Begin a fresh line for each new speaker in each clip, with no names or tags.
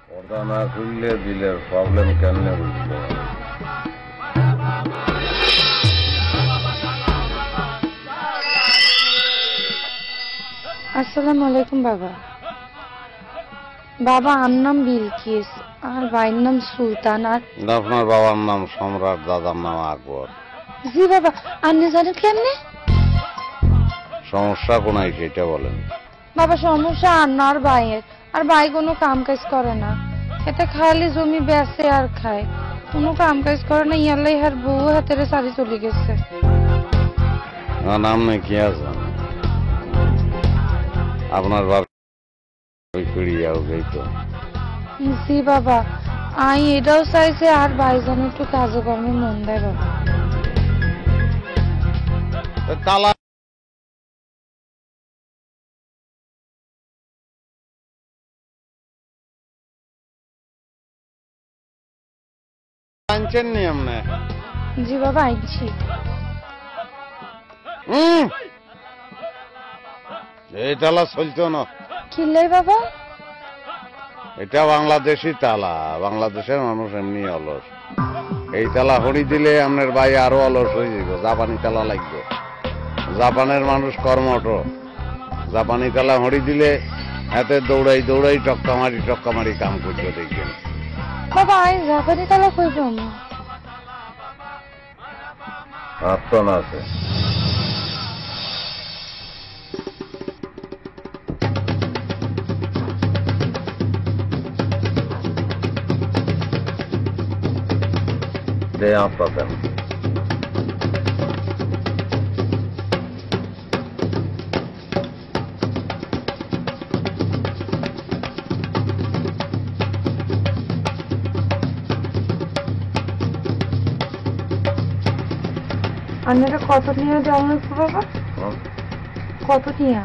পর্দা না খুললে দিলের প্রবলেম কেমনে বুঝবো?
আসসালামু আলাইকুম বাবা। বাবা আমার নাম বিলকিস আর ভাইয়ের নাম সুলতান। আর
আপনার বাবার নাম সম্রাট, দাদার নাম আকবর।
জি বাবা। আপনি জানেন কেমনে?
সমস্যা কোনায় সেটা বলেন।
বাবা সমস্যা আর ভাইয়ের। আর ভাই কোনো কাম কাজ করে না, এতে খালি জমি বেচে আর খায়, কোনো কাম কাজ করে না। ইয়ালাই হার বউ হাতের সারি চলে গেছে।
নাম নেই কি আছে আপনার বাবা?
জি বাবা, আমি এটাও চাইছে আর ভাই যেন একটু কাজে কর্মে মন দেয় বাবা।
তালা আনছেন নি আপনি?
জি বাবা আইছি।
এই তালা চলতো না।
কিলাই বাবা?
এটা বাংলাদেশি তালা, বাংলাদেশের মানুষ এমনি অলস। এই তালা হরি দিলে আপনার ভাই আরো অলস হয়ে যাব। জাপানি তালা লাগবে। জাপানের মানুষ কর্মঠ। জাপানি তালা হরি দিলে এতে দৌড়াই দৌড়াই টক্কা মারি কাম করতে দেখবেন।
বাবা আমি জাপানি তালা কই পাবো?
আত্মন আছে। দে আপনার
আপনারা কত নিয়ে দেওয়া বাবা? কত নিয়ে?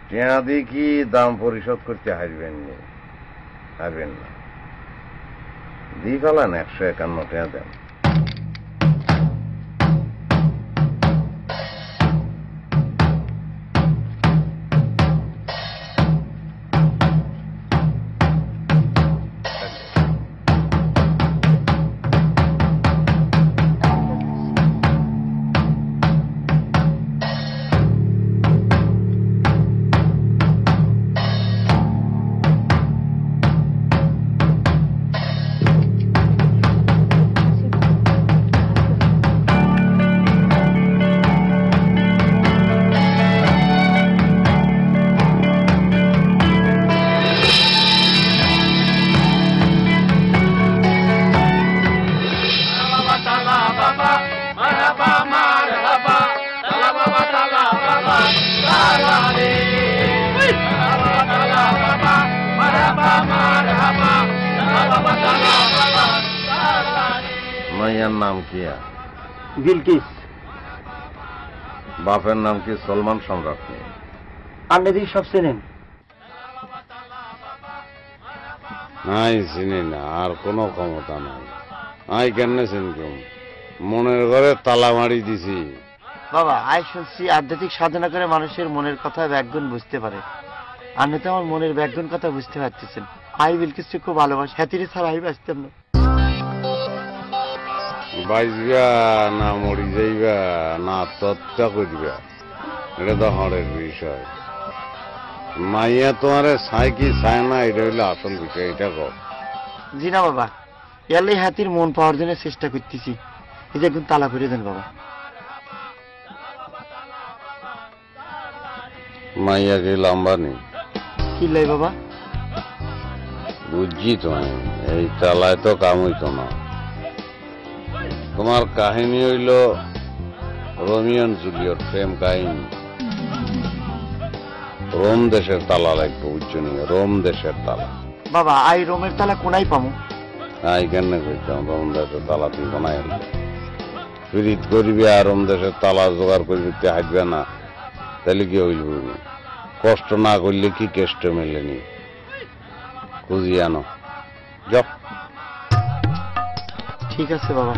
টিয়া দিয়ে কি দাম পরিশোধ করতে হারবেন না? হারবেন না। দিয়ে ফেলান 151 টাকা দেন। মাইয়ার নাম কি?
বিলকিস।
বাপের নাম কি? সলমান সম্রাট।
আপনি সব চেনেন?
নাই চিনি না, আর কোনো ক্ষমতা নাই। আই কেমনে চিনকুম? মনের ঘরে তালা মারি দিছি।
বাবা আয় শুনছি আধ্যাত্মিক সাধনা করে মানুষের মনের কথা ব্যাকগুণ বুঝতে পারে। আপনি তো আমার মনের ব্যাকগুণ কথা বুঝতে পারতেছেন। আই বিলকিস খুব ভালোবাসি, হ্যাতিরে ছাড়া আমি বাঁচতাম না।
বাইজবা না মরি যাইবা না আত্মহত্যা করিবা, এটা তো হরের বিষয়। মাইয়া তোমারে চাই কি চায় না, এটা হইলে আসল বিষয়। এটা কর।
জি না বাবা, এলে হাতির মন পাওয়ার জন্য চেষ্টা করতেছি। এই যে একদম তালা করে দেন বাবা।
মাইয়া কি লম্বা নেই?
কি লাই বাবা?
বুঝছি তো, এই তালায় তো কাম হইতো না। তোমার কাহিনী হইল রোমিও জুলিয়ট প্রেম কাহিনী। রোম দেশের তালা লাগবে, বুঝছো নি? রোম দেশের তালা।
বাবা আই রোমের তালা কোনাই পামু?
আই কেন কইতাম, রোম দেশের তালা তুই কোনায় ফিরিত করিবে আর রোম দেশের তালা জোগাড় করিবে, হাঁটবে না, তাহলে কি হইল? কষ্ট না করলে কি কেষ্ট মেলেনি? খুঁজি আনো যাও।
ঠিক আছে বাবা।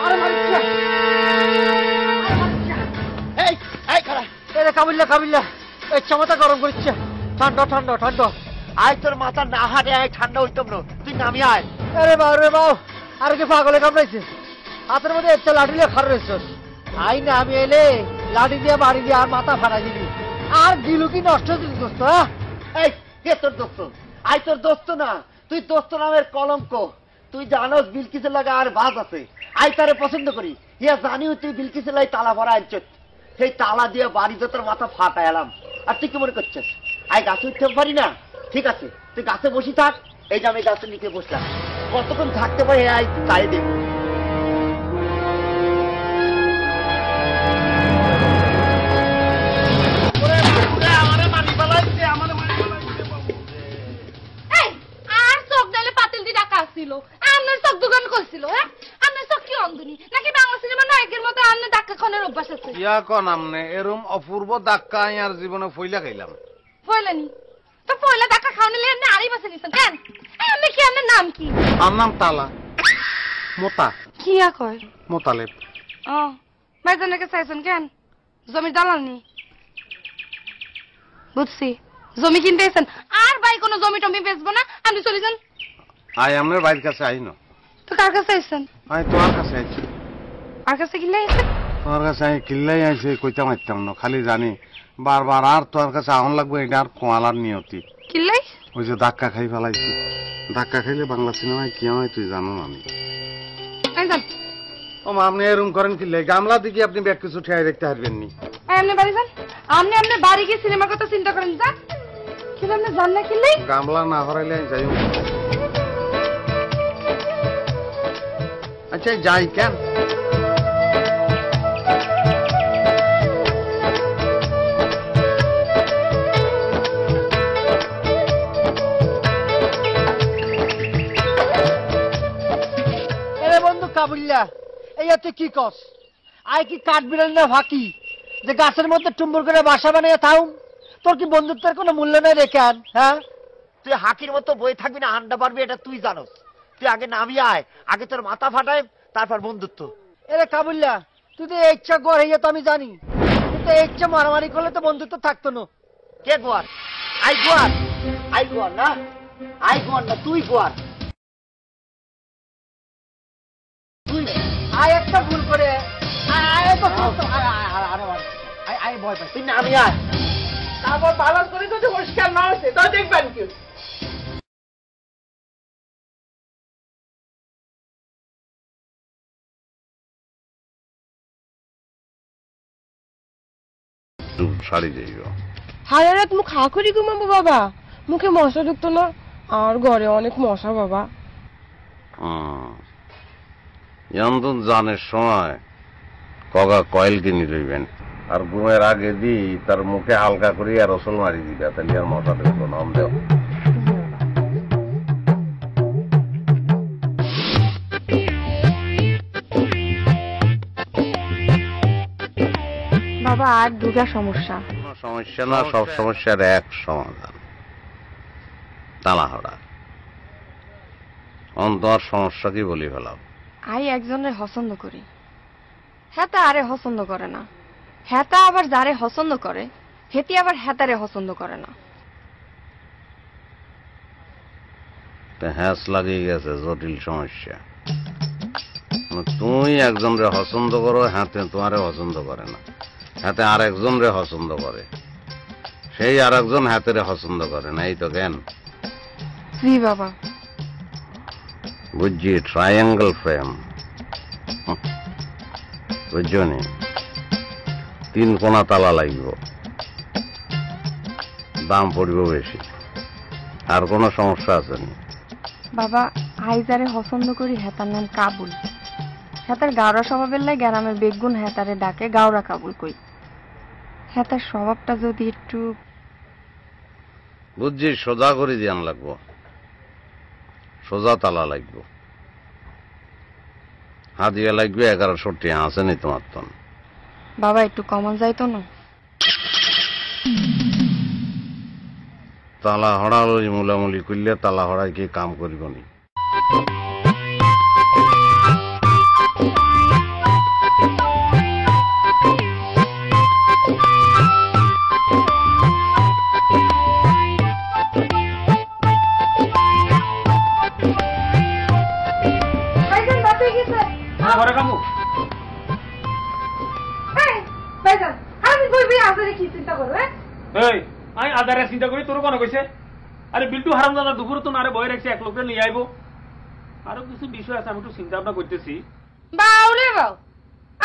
আরে মারিচ্ছা
এই এই খারা
এরে কাবিল্লা কাবিল্লা এই চামাটা গরম করিচ্ছে ঠান্ডা ঠান্ডা ঠান্ডা
আয় তোর মাথা না হাটে আয় ঠান্ডা হইতাম না তুই নামি আয়
আরে বাউ রে বাউ আর কি পাগলে কামড়াইছে হাতের মধ্যে একটা লাঠি নিয়ে খার রয়েছ আই না আমি এলে লাঠি দিয়ে বাড়ি দিয়ে আর মাথা ফাড়া দিবি আর দিলু কি নষ্ট দিলি দোস্ত
এই কে তোর দোস্ত আই তোর দোস্ত না তুই দোস্ত নামের কলঙ্ক তুই জানোস বিলকিসের লাগা আর বাজ আছে আই তারে পছন্দ করি ইয়া জানিও তুই বিলকিসের লাই তালা ভরা আনছ সেই তালা দিয়ে বাড়িতে তোর মাথা ফাটা এলাম আর তুই কি মনে করছিস আই গাছে উঠতে পারি না ঠিক আছে তুই গাছে বসি থাক এই যে আমি গাছের নিচে বসলাম কতক্ষণ থাকতে পারি আই তাই দেব
আর চোখ ডালে পাতিল দিয়ে ডাকা আসছিল আপনার চোখ দোকান করছিল হ্যাঁ আপনার চোখ কি অন্ধুনি নাকি বাংলা সিনেমা নায়কের মতো আপনার ডাক্কা খানের অভ্যাস আছে
ইয়া কোন আমনে এরম অপূর্ব ধাক্কা আমি আর জীবনে ফইলা খাইলাম
পয়লানি তো পয়লা ডাক্কা খাওয়ানো নিয়ে আপনি আড়াই বছর নিছেন কেন আপনি কি আপনার নাম কি
আমার নাম তালা মোতা
কি কয়
মোতালেব
ও ভাইজানকে চাইছেন কেন জমির দালাল নি বুঝছি জমি কিনতে এসেছেন আর ভাই কোনো জমি টমি বেচবো না আপনি চলে যান
আই আমনের বাড়ির কাছে আইনো
তো কার কাছে আইছেন
আই তোমার কাছে আইছি
আর কাছে কিনলে আইছেন
তোমার কাছে আমি কিল্লাই আইছি কইতাম আইতাম না খালি জানি বারবার আর তোমার কাছে আহন লাগবে এটা আর কোয়ালার নিয়তি
কিনলাই
ওই যে ধাক্কা খাই ফেলাইছি ধাক্কা খাইলে বাংলা সিনেমায় কি হয় তুই জানো না আমি
আইজান
ও মা আপনি এরম করেন কিল্লাই গামলা দিকে আপনি ব্যাগ কিছু ঠেয়াই দেখতে পারবেন নি
আপনি বাড়ি যান আপনি বাড়ি গিয়ে সিনেমার কথা চিন্তা করেন যান কিন্তু আপনি জান না কিনলাই
গামলা না হরাইলে আমি যাই আচ্ছা যাই কেন
এরে বন্ধু কাবিল্লা এই তুই কি কস আই কি কাঠ বিড়াল না ফাঁকি যে গাছের মধ্যে টুম্বুর করে বাসা বানিয়ে থাউম তোর কি বন্ধুত্বের কোনো মূল্য নেই রে কেন হ্যাঁ
তুই হাকির মতো বই থাকবি না হান্ডা পারবি এটা তুই জানোস তুই আগে নামি আয় আগে তোর মাথা ফাটায় তারপর বন্ধুত্ব
এরে কাবিল্লা তুই তো এই ইচ্ছা গড় হইয়া তো আমি জানি কিন্তু এই ইচ্ছা মারামারি করলে তো বন্ধুত্ব থাকতো না
কে গোয়ার আই গোয়ার আই গোয়ার না আই গোয়ার না তুই গোয়ার
আয় একটা ভুল করে আয় তো আয় ভয় পাই
তুই নামি আয়
তারপর বালাস করে যদি পরিষ্কার না হচ্ছে তো দেখবেন কি
শাড়ি যাইব
সারা রাত মুখ খা করি ঘুমাবো বাবা মুখে মশা ঢুকতো না আর ঘরে অনেক মশা বাবা
এমন জানের সময় কগা কয়েল কিনে লইবেন আর ঘুমের আগে দি তার মুখে হালকা করে আর রসল মারি দিবে তাহলে আর মশা ঢুকবো নাম দেও
বাবা আর দুটা সমস্যা
কোনো সমস্যা না সব সমস্যার এক সমাধান তালাহড়া অন্তর সমস্যা কি বলি ফেলাম
আই একজনের পছন্দ করি হেতা আরে পছন্দ করে না হেতা আবার যারে পছন্দ করে হেতি আবার হেতারে পছন্দ করে না
হ্যাস লাগিয়ে গেছে জটিল সমস্যা তুমি একজনরে পছন্দ করো হাতে তোমারে পছন্দ করে না হাতে আর একজনরে পছন্দ করে সেই আর একজন হাতেরে পছন্দ করে না এই তো জ্ঞান
জি বাবা
বুঝছি ট্রায়াঙ্গেল ফ্রেম বুঝছো নি 3 কোণা তালা লাগবে দাম পড়ব বেশি আর কোনো সমস্যা আছে নি
বাবা আই যারে পছন্দ করি হেতার নাম কাবুল হেতার গাওরা স্বভাবের লাই গ্রামের বেগুন হেতারে ডাকে গাওরা কাবুল কই হেতার স্বভাবটা যদি একটু
বুঝছি সোজা করে দিয়ান লাগবো সোজা তালা লাগবো হাদিয়া লাগবে 1100 টাকা আছে নি তোমার তো
বাবা একটু কমন যাইতো না
তালা হড়াল ওই মুলামুলি করলে তালা হড়াই কি কাম করিব নি
আমি বলবি আজারে কি চিন্তা করো?
এই আমি আদারে চিন্তা করি, তোর কোনো কইছে? আরে বিল্টু হারামজাদা দুপুরে তো নারে বয়ে রাখছে, এক লোকটা নিয়ে আইবো। আরো কিছু বিষয় আছে, আমি একটু চিন্তা ভাবনা করতেছি।
বাউরে বাউ,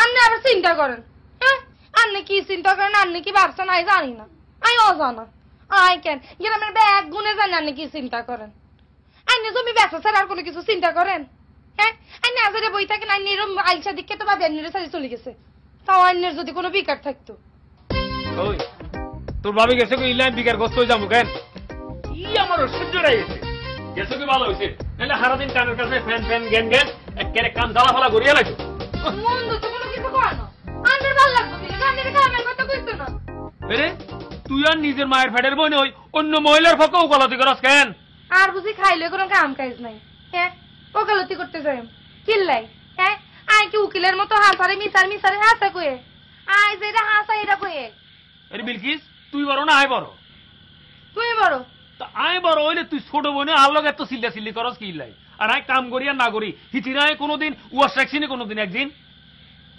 আপনি আবার চিন্তা করেন? হ্যাঁ, আপনি কি চিন্তা করেন, আপনি কি ভাবছেন আমি জানি না, আমি অজানা। আই কেন গ্রামের ব্যাগ গুনে জানি আপনি কি চিন্তা করেন? আপনি জমি বেচা ছাড়া আর কোনো কিছু চিন্তা করেন? হ্যাঁ, আপনি আজারে বই থাকেন, আপনি এরকম আইসা দিকে তো ভাবি আপনি সারি চলে গেছে, তাও আইনের যদি কোনো বিকার থাকতো।
ওই তোর ভাবি গেছে কি ইলাম বিকার গ্রস্ত হয়ে যাবো কেন? ই আমার সহ্য রয়ে গেছে, গেছে কি ভালো হয়েছে, নাহলে সারাদিন কানের কাছে ফ্যান ফ্যান জ্ঞান জ্ঞান একেবারে কান জ্বালা ফালা করিয়া লাগবে।
মন্দ তো কোনো কিছু কর না, আন্ডার ভাল লাগবে কিন্তু আপনি কামের কথা কইতো না।
আরে তুই আর নিজের মায়ের ফ্যাটের বই নই, অন্য মহিলার ফাঁকে ওকালতি করস কেন?
আর বুঝি খাইলে কোনো কাম কাজ নাই? হ্যাঁ, ওকালতি করতে যাই কিল্লাই? হ্যাঁ, আই কি উকিলের মতো হাসারে মিসারে হাসা কয়ে? আই যেটা হাসা এটা কয়ে?
আরে বিলকিস, তুই বড় না আয় বড়?
তুমি বড়।
তা আয় বড় হইলে তুই ছোট বোনে আর লগে এত চিল্লা চিল্লি করস কি লাই? আর আয় কাম করি আর না করি হিচিরায় কোনোদিন ওয়াশ রাখছি না, কোনোদিন একদিন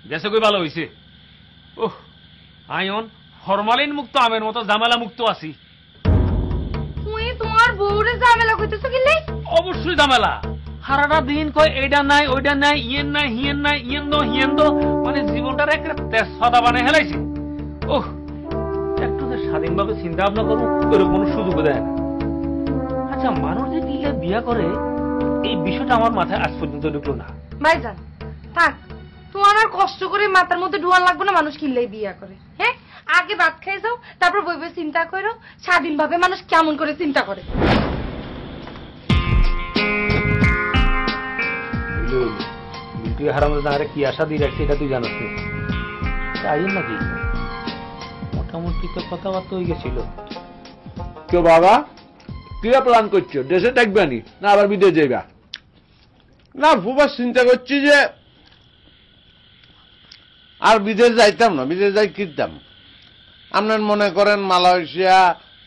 গেছে কই ভালো হইছে। ওহ, আয়ন ফরমালিন মুক্ত আমের মতো জামেলা মুক্ত আছি।
তুই তোমার বউরে ঝামেলা কইতেছ কিল্লাই?
অবশ্যই ঝামেলা, সারাটা দিন কয় এইটা নাই ওইটা নাই, ইয়েন নাই হিয়েন নাই, হিয়েন দো, মানে জীবনটার একটা তেজপাতা বানায় হেলাইছে। ওহ, একটু যে স্বাধীনভাবে চিন্তা ভাবনা করবো ওর কোনো সুযোগ দেয় না। আচ্ছা, মানুষ যে কি বিয়া করে এই বিষয়টা আমার মাথায় আজ পর্যন্ত ঢুকলো না।
ভাইজান থাক, তোমার আর কষ্ট করে মাথার মধ্যে ঢুয়ান লাগবে না মানুষ কিল্লাই বিয়া করে। হ্যাঁ, আগে ভাত খাই যাও, তারপর বই বই চিন্তা করো স্বাধীনভাবে মানুষ কেমন করে চিন্তা করে।
তুই হারামজাদা আরে কি আশা দিয়ে রাখছি এটা তুই জানাস না? তাই নাকি মোটামুটি তো কথাবার্তা হয়ে গেছিল।
কেউ বাবা কিরা প্ল্যান করছো? দেশে থাকবে নি না আবার বিদেশ যাইবা?
না ফুবা, চিন্তা করছি যে আর বিদেশ যাইতাম না, বিদেশ যাই কিনতাম। আপনার মনে করেন মালয়েশিয়া,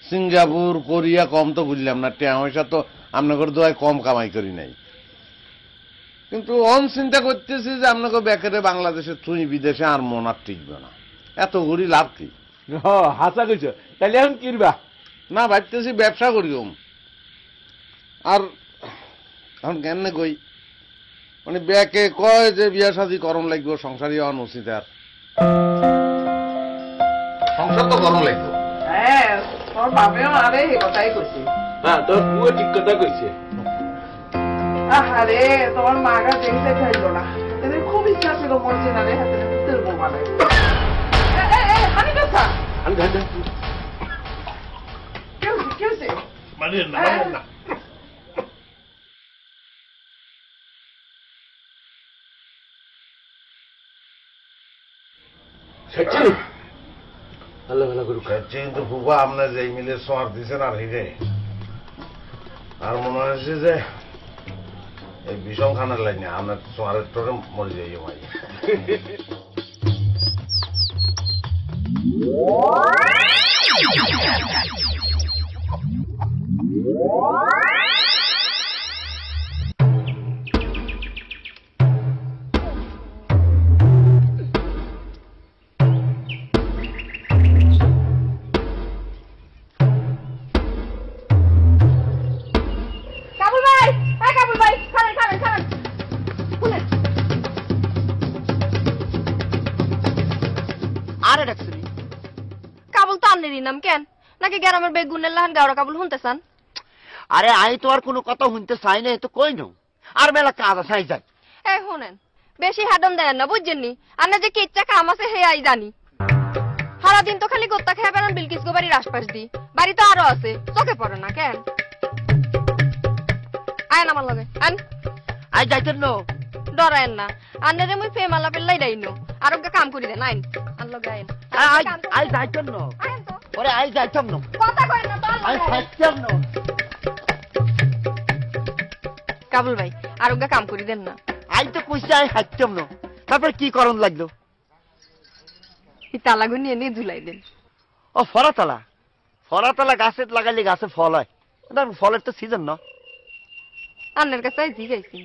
সিঙ্গাপুর, কোরিয়া কম তো বুঝলাম না, টাকা পয়সা তো আপনাদের দোয়ায় কম কামাই করি নাই। কিন্তু অন চিন্তা করতেছি যে আপনাকে বেকারে বাংলাদেশে তুই বিদেশে আর মন আর টিকবে না, এত ঘুরি লাভ কি?
হাসা কইছো, তাহলে এখন কিনবা?
না ভাবতেছি ব্যবসা করি আর এখন কেন কই, মানে ব্যাকে কয় যে বিয়া শাদী করণ লাগবে, সংসারই হওয়ান উচিত। আর সংসার তো করণ লাগবে।
হ্যাঁ, তোর বাপেও আরে এই কথাই কইছে।
হ্যাঁ, তোর বুয়ে ঠিক কথা কইছে।
আরে তোমার মাগা দেখতে চাইলো না, এদের খুব ইচ্ছা ছিল মর্জিনারে হাতে পুতের বউ বানাই। আমি কথা কি হয়েছে?
মানিয়েন না, মানিয়েন না।
কিন্তু ফুফা আপনার যে মিলে সোয়ার দিচ্ছেন আর হিরে, আর মনে হয়েছে যে এই বিষম খানার লাইনে আপনার সোয়ারের টোরে মরে যাই ভাই।
নাম কেন নাকি গ্রামের বেগুনের লাহান গাওড়া কাবুল শুনতে চান?
আরে আমি তো আর কোনো কথা শুনতে চাই না, তো কই নো আর মেলা কাজ আছে যাই।
এই শুনেন, বেশি হাডন দেন না বুঝছেননি? আমরা যে কিচ্ছা কাম আছে হে আই জানি। সারাদিন তো খালি গোত্তা খেয়ে বেড়ান বিলকিস গো বাড়ির আশপাশ দি, বাড়ি তো আরো আছে, চোখে পড়ে না কেন? আয়েন আমার লগে আন।
আই যাইতেন নো,
ডরায়েন না, আন্নারে মুই ফে মালা পেল্লাই ডাইনো আরোগ্য কাম করি দেন। আইন আন লগে আইন।
আই যাইতেন নো,
আইন তো
ওরে আই যাইতাম নো,
কথা কই না তো
আই যাইতাম নো।
কাবুল ভাই আরোগ্য কাম করি দেন না।
আই তো কইছি আই হাইতাম নো, তারপর কি করণ লাগলো?
এই তালাগু নিয়ে নিয়ে ঝুলাই দেন।
ও ফরাতলা, ফরাতলা গাছে লাগাইলে গাছে ফল হয়, ফলের তো সিজন না।
আন্নের কাছে জিগাইছি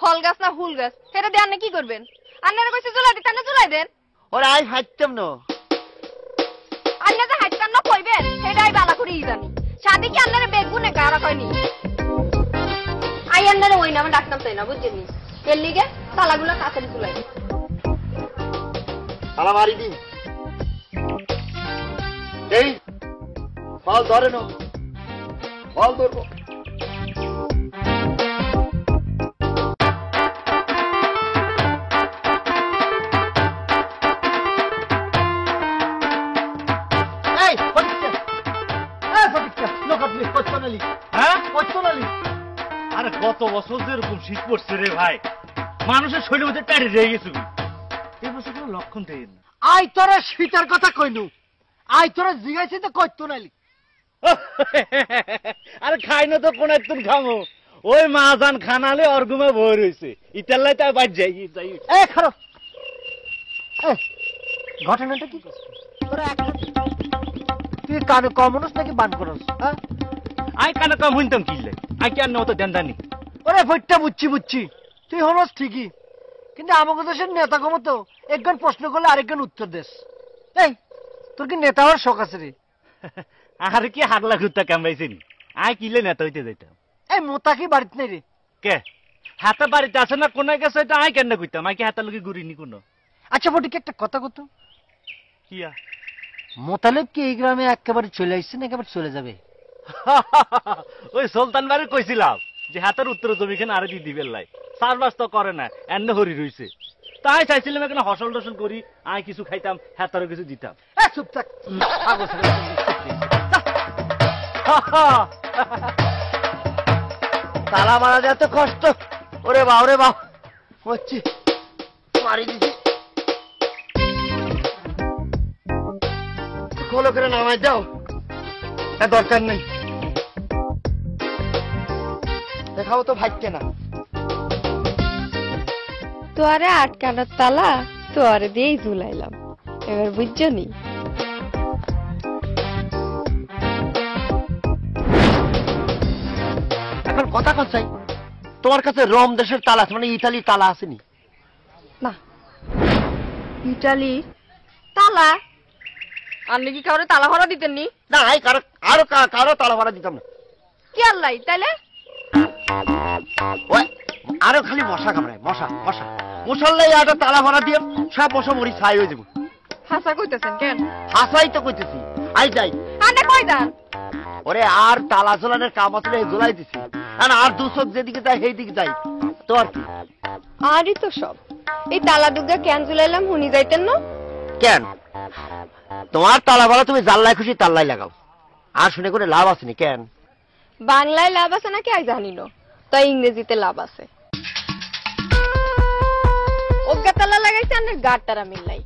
ফল গাছ না হুল গাছ, সেটা দিয়ে আন্নে কি করবেন? আন্নারে কইছে জুলাই দিতে না জুলাই দেন
ওরে আই হাইতাম না
আন্না যে হাইতাম না কইবেন সেটাই বালা করেই জানি শাদি কি আন্নারে বেগুনে কারা কইনি আই আন্নারে ওই নামে ডাকতাম তাই না বুঝছেন এর লিগে তালাগুলো কাছের জুলাই
তালা মারি দি এই বল ধরে না বল ধরবো
আরে কত বছর যেরকম শীত পড়ছে রে ভাই, মানুষের শরীরের মধ্যে টাড়ি রয়ে গেছে। এই বছর কোনো লক্ষণ দেয় না।
আই তোরা শীতের কথা কইনু, আই তোরা জিগাইছি তো কইতো নালি।
আরে খাই না তো কোন একটু খামো, ওই মাজান খানালে অর্গুমে বই রয়েছে, ইতাল্লাই তাই বাদ যাই যাই।
এ খারো, ঘটনাটা কি? তোরা তুই কানে কম মানুষ নাকি বান করস? হ্যাঁ
আই কানে কম হইতাম কিনলে, আই কি আর নতো দেনদানি।
ওরে বইটা বুঝছি, তুই হলস ঠিকই, কিন্তু আমাকে দেশের নেতা কম তো একজন প্রশ্ন করলে আরেকজন উত্তর দেশ। এই তোর কি নেতা হওয়ার শখ আছে রে?
আর কি হাগলা ঘুরতে কামড়াইছেনি, আই কিলে নেতা হইতে যাইতাম।
এই মোতা কি বাড়িতে নেই রে?
কে হাতে বাড়িতে আছে না কোনায় গেছে, এটা আই কেন কইতাম, আই কি হাতের লোকে ঘুরিনি কোনো।
আচ্ছা ফটিকে একটা কথা কত,
কিয়া
মোতালেব কি এই গ্রামে একেবারে চলে আসছে না একেবারে চলে যাবে?
ওই সুলতান বাড়ি কইছিলাম যে হাতের উত্তর জমিখানে আরে দিয়ে দিবেন লাই, চাষবাস তো করে না, এন্ন হরি রইছে, তাই চাইছিলাম এখানে হসল টসল করি, আই কিছু খাইতাম, হাতারও কিছু দিতাম।
চুপ থাক,
তালা মারা যায় তো কষ্ট। ওরে বাউ রে বাউ, হচ্ছে মারি দিছি, খোলো করে নামাই দাও। দরকার নেই, দেখাও তো ভাইকে না।
তোয়ারে আটকানোর তালা তোয়ারে দিয়েই ঝুলাইলাম, এবার বুঝছো নি?
এখন কথা চাই, তোমার কাছে রোম দেশের তালা আছে, মানে ইতালির তালা আসেনি?
না, ইটালি তালা আপনি কি কারো তালা ভাড়া দিতেন নি?
না, কারো তালা ভাড়া দিতাম না।
কি আল্লাহ তাইলে?
ওই আরো খালি মশা কামড়ায়, মশা মশা মশাল্লাই একটা তালা ভাড়া দিয়ে সব মশা মরি ছাই হয়ে যাবো।
হাসা কইতেছেন কেন?
হাসাই তো কইতেছি, আই যাই।
আনে কই দান?
ওরে আর তালা ঝোলানোর কাম আসলে ঝোলাই দিছি, আর দুশো যেদিকে যাই সেই দিকে যাই। তো আর কি?
আরই তো সব এই তালা দুগা কেন ঝুলাইলাম হুনি যাইতেন না
কেন? তোমার তালা ভাড়া তুমি জানলাই খুশি তাল্লাই লাগাও, আর শুনে করে লাভ আসেনি। কেন?
বাংলায় লাভ আছে নাকি আই জানি না, তাই ইংরেজিতে লাভ আছে। অজ্ঞা তালা লাগাইছি আন্নের গাড়টারা মিললাই,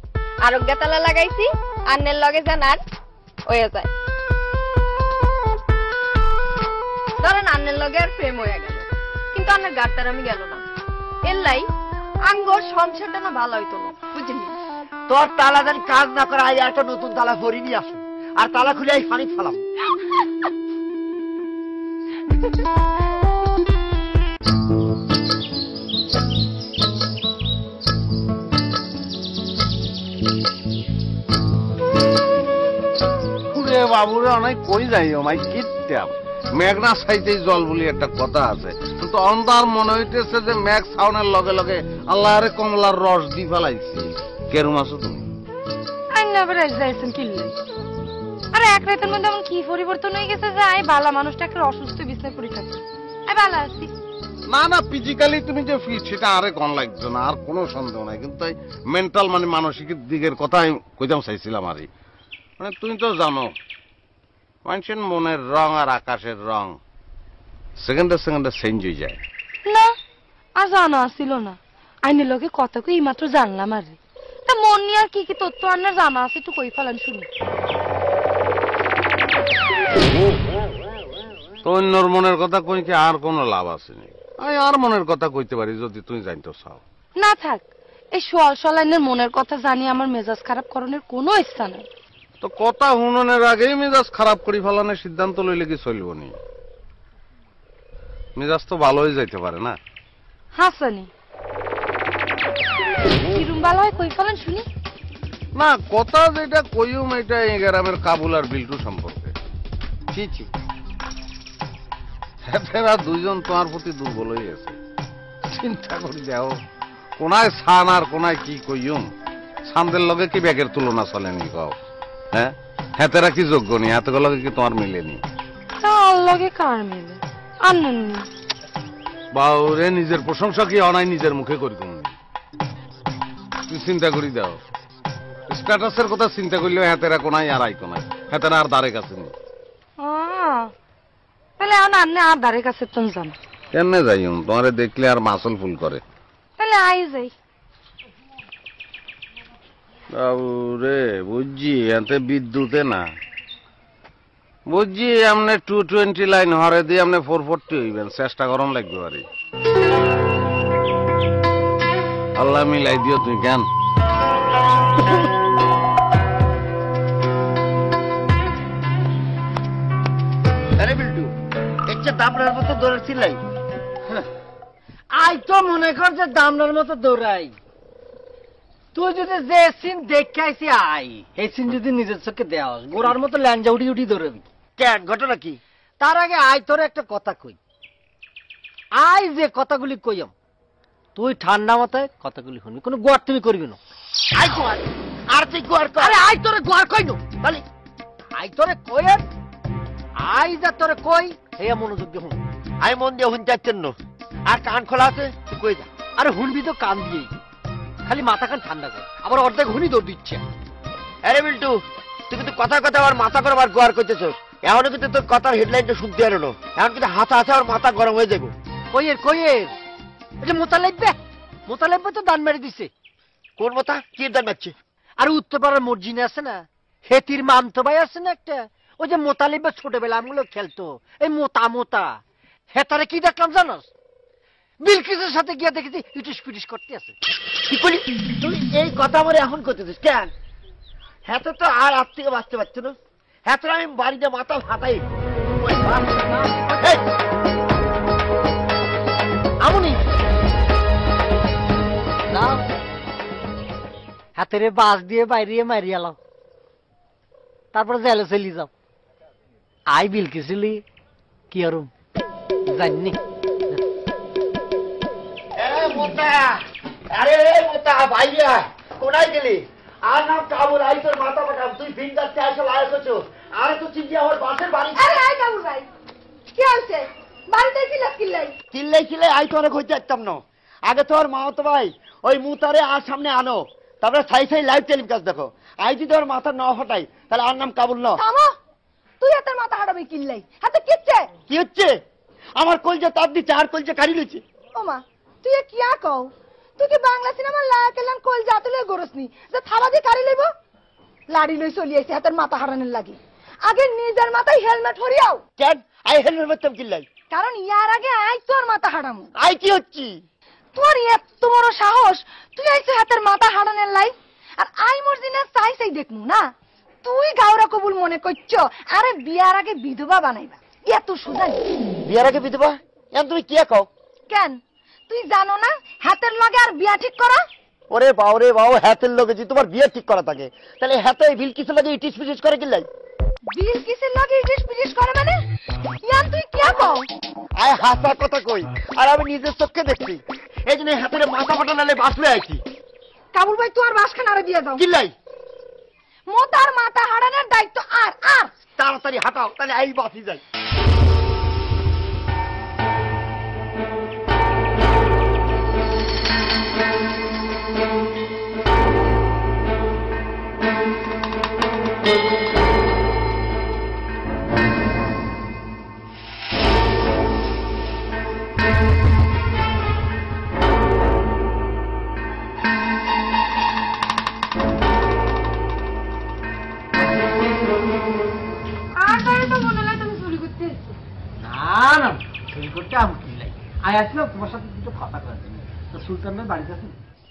আর অজ্ঞা তালা লাগাইছি আন্নের লগে জানার হয়ে যায়। ধরেন আন্নের লগে আর প্রেম হয়ে গেল, কিন্তু আন্নের গাড়টার আমি গেল না, এল্লাই আঙ্গর সংসারটা না ভালো হইতো না, বুঝলি?
তোর তালা জানি কাজ না করে আই একটা নতুন তালা ভরি নিয়ে আসো, আর তালা খুলে আই পানি ফেলাম।
বাবুরে অনেক কই যাই আমায় কিটটাম, মেঘনা সাইতেই জল বলি একটা কথা আছে, কিন্তু অন্ধার মনে হইতেছে যে মেঘ ছাউনের লগে লগে আল্লাহরে কমলার রস দি ফেলাইছি। কেরম আছো তুমি?
আইনা আবার যাইছেন কিনলেন, আরে এক রাতের মধ্যে এমন কি পরিবর্তন হয়ে গেছে যে আই বালা মানুষটাকে অসুস্থ বিছনায় পড়ে থাকি। আই বালা আছি
না না, ফিজিক্যালি তুমি যে ফিট সেটা আরে কম লাগতো না, আর কোনো সন্দেহ নাই, কিন্তু মেন্টাল মানে মানসিক দিকের কথা আমি কইতাম চাইছিলাম। আরই মানে তুমি তো জানো মানুষের মনের রং আর আকাশের রং সেকেন্ডে সেকেন্ডে চেঞ্জ হয়ে যায়।
না, আর জানা ছিল না, আইনের লোকে কত এই মাত্র জানলাম। আর তা মন নিয়ে আর কি কি তথ্য আনার জানা আছে একটু কই ফেলান শুনি।
তো অন্যর মনের কথা কই কি আর কোনো লাভ আসেনি, আমি আর মনের কথা কইতে পারি যদি তুমি জানতে চাও।
না থাক, এই সোয়াল সোয়ালাইনের মনের কথা জানি আমার মেজাজ খারাপ করানোর কোনো ইচ্ছা নাই।
তো কথা শুনানোর আগেই মেজাজ খারাপ করে ফেলানোর সিদ্ধান্ত লইলে কি চলব নি? মেজাজ তো ভালো হয়ে যাইতে পারে না।
হাসানি কিরম ভালো হয় কই ফেলেন শুনি।
না কথা যেটা কইম এটা এই গ্রামের কাবুল আর বিল্টু সম্পর্কে।
ছি ছি,
এরা দুইজন তোমার প্রতি দুর্বল হয়ে গেছে। চিন্তা করি যাও কোনায় সান আর কোনায় কি কইম। সানদের লগে কি ব্যাগের তুলনা চলেনি কও? হ্যাঁ হাতেরা কি যোগ্য নি? হাতের লগে কি তোমার মিলেনি?
তার লগে কার মিলে? আনন্দ
বাউরে নিজের প্রশংসা কি অনাই নিজের মুখে করি কোন? তুই চিন্তা করি দাও, স্ট্যাটাসের কথা চিন্তা করলেও হাতেরা কোনায় আর আই কোনায়, হাতেরা আর দ্বারে কাছে নেই।
তাহলে আন্নে আর ধারে কাছে তুমি জানো
কেমনে যাইম? তোমারে দেখলে আর মাসল ফুল করে।
তাহলে আই যাই।
বাবুরে বুঝছি এতে বিদ্যুতে না বুঝছি আপনি 220 লাইন হরে দিয়ে আপনি 440 হইবেন, চেষ্টা করন লাগবে আরে। আল্লাহ মিলাই দিও তুই কেন।
আরে বিল্টু একটা দামড়ার মতো দৌড়াচ্ছিলাই।
আই তো মনে কর যে দামড়ার মতো দৌড়াই। তুই যদি যে সিন দেখে আইসি আই এই সিন যদি নিজের চোখে দেওয়াস গোড়ার মতো ল্যাঞ্জা উঠি উঠি দৌড়াবি।
কেন, ঘটনা কি?
তার আগে আই তোর একটা কথা কই। আই যে কথাগুলি কইম তুই ঠান্ডা মাথায় কথাগুলি শুনবি, কোনো গোয়ার তুমি করবি না।
আই গোয়ার আর তুই গোয়ার কর।
আরে আই তোরে গোয়ার কই না, তাহলে আই তোরে কই আই যা তোরে কই হে মনোযোগ দিয়ে শুন।
আমি মন দিয়ে শুনতে চাচ্ছেন না, আর কান খোলা আছে তুই কই যা।
আরে শুনবি তো কান দিয়েই, খালি মাথা কান ঠান্ডা কর, আবার অর্ধেক হুনি দৌড় দিচ্ছে।
আরে বিল্টু তুই কিন্তু কথা কথা আমার মাথা করে আবার গোয়ার করতেছস। এখন কিন্তু তোর কথার হেডলাইনটা শুনতে পারো না, এখন কিন্তু হাতে হাতে আমার মাথা গরম হয়ে যাবো।
কইয়ের কইয়ের এই যে মোতালেব তো দান মেরে দিছে।
কোন মাথা কি দান মারছে?
আর উত্তরপাড়ার মর্জিনে আছে না, হেতির মামতো ভাই আছে না একটা, ওই যে মোতালেব ছোটবেলা আমগুলো খেলতো, এই মোতা হেতারে কি দেখলাম জানোস? বিলকিসের সাথে গিয়ে দেখেছি ইটিস পিটিস করতে আছে।
কি করলি তুই? এই কথা আমার এখন করতেছিস কেন? হ্যাঁ তো আর আপ থেকে বাঁচতে পারছো না। হ্যাঁ তো আমি বাড়িতে মাথা ফাটাই
আমনি হাতেরে বাস দিয়ে বাইরে মারিয়ালাম, তারপরে জেলে চলি যাও। আই বিলকিসলি কি আরম জানি।
আরে মোতা ভাইয়া কোনায় গেলি? আর নাম কাবুল, আই তোর মাথা ফাটাম। তুই ফিঙ্গার চাইছো লায় করছো, আরে তো চিন্তা আমার বাসের বাড়ি।
আরে আই কাবুল ভাই কি হইছে? বাড়িতে
চিল্লাই আই তো অনেক হইতে পারতাম না। আগে তোর মা তো ভাই ওই মুতারে আর সামনে আনো, তারপরে সাই লাইভ টেলিকাস্ট দেখো। আই যদি ওর মাথা না ফাটাই তাহলে আর নাম কাবুল না।
থামো, তুই এত মাথা হারাবি কিল্লাই? হাতে কিচ্ছে
কি হচ্ছে? আমার কলজা তাপ দিচ্ছে আর কলজা কারি লইছে।
ওমা তুই কিয়া কও? তুই কি বাংলা সিনেমা লাগালাম কল জাতুলে গরসনি যে থালা দিয়ে কারি লইব? লাড়ি লই চলি আইছে হাতের মাথা হারানোর লাগি। আগে নিজের মাথায় হেলমেট হরিয়াও।
কেন আই হেলমেট মারতাম কিল্লাই?
কারণ ইয়ার আগে আই তোর মাথা হারামু।
আই কি হচ্ছি?
তোর এত বড় সাহস, তুই আইছে হাতের মাথা হারানোর লাই। আর আই মর্জিনা চাই দেখমু না। তুই গাওরা কবুল মনে করছ আরে বিয়ার আগে বিধবা বানাইবা, এত সোজা?
বিয়ার আগে বিধবা? এখন তুমি কি কও?
কেন তুই জানো না হাতের লগে আর বিয়া ঠিক করা?
ওরে বাউ হাতের লগে যদি তোমার বিয়ে ঠিক করা থাকে তাহলে হাতে বিল কিছু লাগে ইটিস পিটিস করে কিল্লাই?
বিল কিসের লগে ইটিস পিটিস করে মানে? ইয়ান তুই কি কও?
আই হাসা কথা কই, আর আমি নিজের চোখে দেখছি। এই জন্য হাতের মাথা ফাটা নালে বাঁচলে আইছি।
কাবুল ভাই তোর বাসখানা আরে দিয়ে দাও।
কিল্লাই?
মোতার মাথা হারানোর দায়িত্ব আর
তাড়াতাড়ি হাঁটাও, তাহলে আই বাঁচি যাই।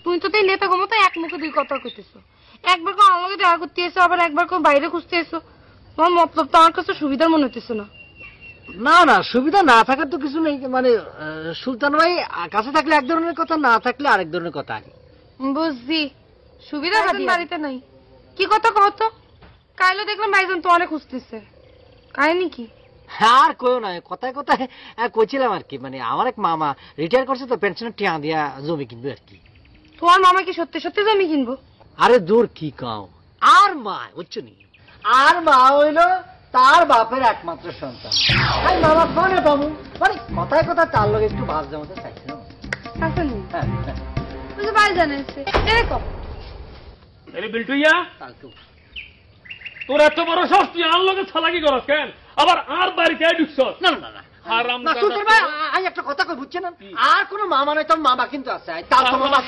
তুই তো তাই নেতা কমতো এক মুখে দুই কথা কইতেছো। একবার কো আমাকে দেখা করতে এসো, আবার একবার কো বাইরে খুঁজতে এসো। তোমার মতলব তো আমার কাছে সুবিধার মনে হইতেছে না।
না সুবিধা না থাকার তো কিছু নেই। মানে সুলতান ভাই কাছে থাকলে এক ধরনের কথা, না থাকলে আরেক ধরনের কথা।
বুঝছি সুবিধা ভাইজান বাড়িতে নাই কি কথা কহতো কাইলে দেখলাম ভাইজান তো অনেক খুঁজতেছে কাহিনী কি
আর কইও না কথায় কথায় কইছিলাম আর কি মানে আমার এক মামা রিটায়ার করছে তো পেনশনের টিয়া দিয়া জমি কিনবে আর কি
তোমার মামা কি সত্যি সত্যি জমি কিনবো
আরে দূর কি কাও আর মা বুঝছো নি আর মা হইলো তার বাপের একমাত্র সন্তান তাই মামা ফোনে বাবু মানে কথায় কথা তার লগে একটু ভাজ জমাতে চাইছিলাম
আসেনি বুঝে ভাইজান এসে এরকম
আরে বিল্টুইয়া
কালকে
তোর এত বড় সাহস তুই আর লগে ছালাকি করস কেন আবার আর বাড়িতে ঢুকছ
না না না
হারাম
না সুলতান ভাই আমি একটা কথা কই বুঝছেন না আর কোনো মামা নাই তোর মামা কিন্তু আছে তার তো মামা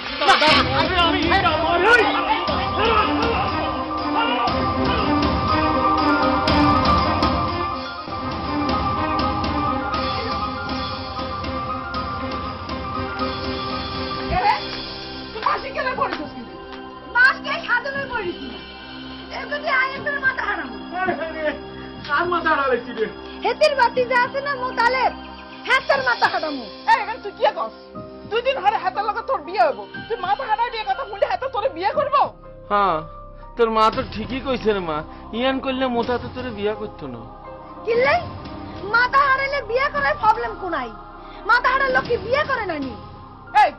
হেতির বাতি যা আছে না মোতালেব হেতের মাথা কাটামু
এখন তুই কি কস 2 দিন ধরে হাতের লগে তোর বিয়ে হইব তুই মাথা হারাই দিয়ে কথা বললি হাতে তোরে বিয়ে করব
হ্যাঁ তোর মা তো ঠিকই কইছে রে মা ইয়ান করলে মোতা তো তোরে বিয়া করতো না
কিল্লাই মাথা হারাইলে বিয়ে করার প্রবলেম কোনাই মাথা হারাইলে কি বিয়ে করে নানি
এই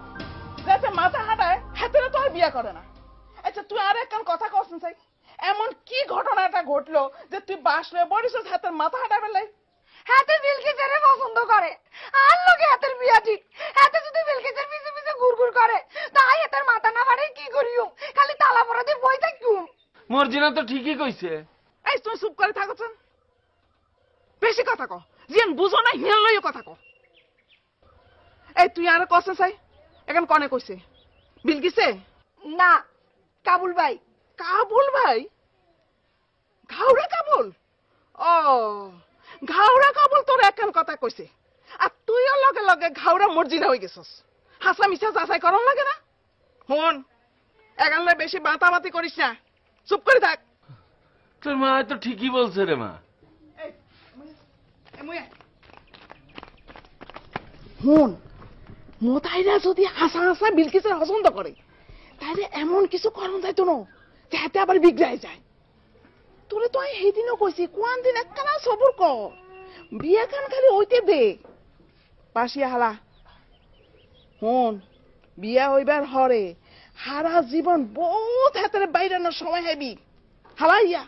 যাতে মাথা হারায় হাতেরে তোর বিয়ে করে না আচ্ছা তুই আর এক কথা কস না এমন কি ঘটনাটা ঘটলো যে তুই বাস লয়ে বড়িস হাতের মাথা হাঁটাবে লাই
হাতে বিলকিসের পছন্দ করে আর লোকে হাতের বিয়া ঠিক হাতে যদি বিলকিসের পিছে পিছে ঘুরঘুর করে তাই হাতের মাথা না বাড়াই কি করিও খালি তালা পড়া দিয়ে বই থাকিম
মর্জিনা তো ঠিকই কইছে
এই তুই চুপ করে থাকছেন বেশি কথা কও জিয়ান বুঝো না হিয়ান লইও কথা কও এই তুই আর কসে চাই এখন কনে কইছে বিলকিসে
না কাবুল ভাই
কাবুল ভাই ঘাওড়া কাবুল ও ঘাওড়া কাবুল তোর একখান কথা কইছে আর তুইও লগে লগে ঘাওড়া মর্জিনা হয়ে গেছস হাসা মিছা যাচাই করন লাগে না হন এগালে বেশি বাতাবাতি করিস না চুপ করে থাক
তোর মা তো ঠিকই বলছে রে মা
হন মোতাইরা যদি হাসা হাসা বিলকিসের পছন্দ করে তাহলে এমন কিছু করণ যাইতো না যাতে আবার বিগড়াই যায় তোরে তো এই দিনও কইছি কোন দিন একখানা সবর কর বিয়া খান খালি হইতে দে পাশিয়া হালা হন বিয়া হইবার হরে হারা জীবন বহুত হাতের বাইরানোর সময় হেবি হালাইয়া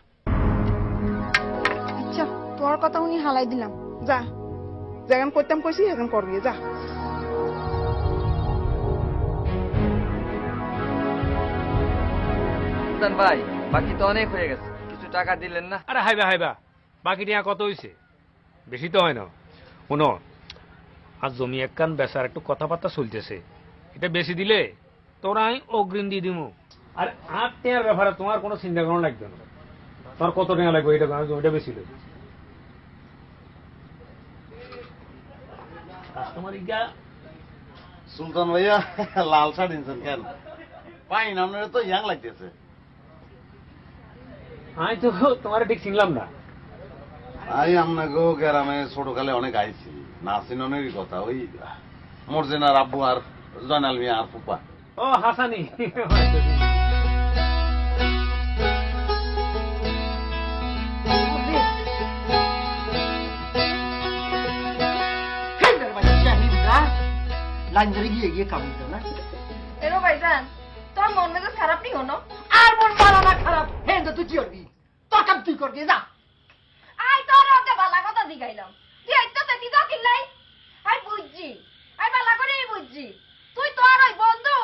আচ্ছা তোর কথা উনি হালাই দিলাম
যা যেখান করতাম কইছি এখন করবি যা
ভাই বাকি তো অনেক হয়ে গেছে কিছু টাকা দিলেন না
আরে হাইবা হাইবা বাকি টিয়া কত হইছে বেশি তো হয় না শুনো আর জমি একখান বেচার একটু কথাবার্তা চলতেছে এটা বেশি দিলে তোরা আমি অগ্রিম দিয়ে দিমু আর 8 টাকার ব্যাপারে তোমার কোনো চিন্তা করানো লাগবে না তোমার কত টাকা লাগবে এটা আমি জমিটা বেশি দেবো কাস্টমার ইগা
সুলতান ভাইয়া লাল শাড়ি নিছেন কেন পাইন আপনারা তো ইয়াং লাগতেছে
আমি তো তোমার ঠিক চিনলাম না
আমি আপনাকে গ্রামে ছোটকালে অনেক আইছি না চিননেরই কথা ওই মর্জিনার আব্বু আর জয়নাল মিয়া আর ফুপা
ও হাসানি
লাইন ধরে গিয়ে গিয়ে কামড় দাও না
এরো ভাইজান তোর মন মেজাজ খারাপ নি হনো
আর মন ভালো না খারাপ হ্যাঁ তুই কি করবি তোর কাম তুই করবি যা
আই তোর ওকে বালা কথা দিগাইলাম তুই আইতো তে দিদা কিলাই আই বুঝছি আই বালা করেই বুঝছি তুই তোর ওই বন্ধু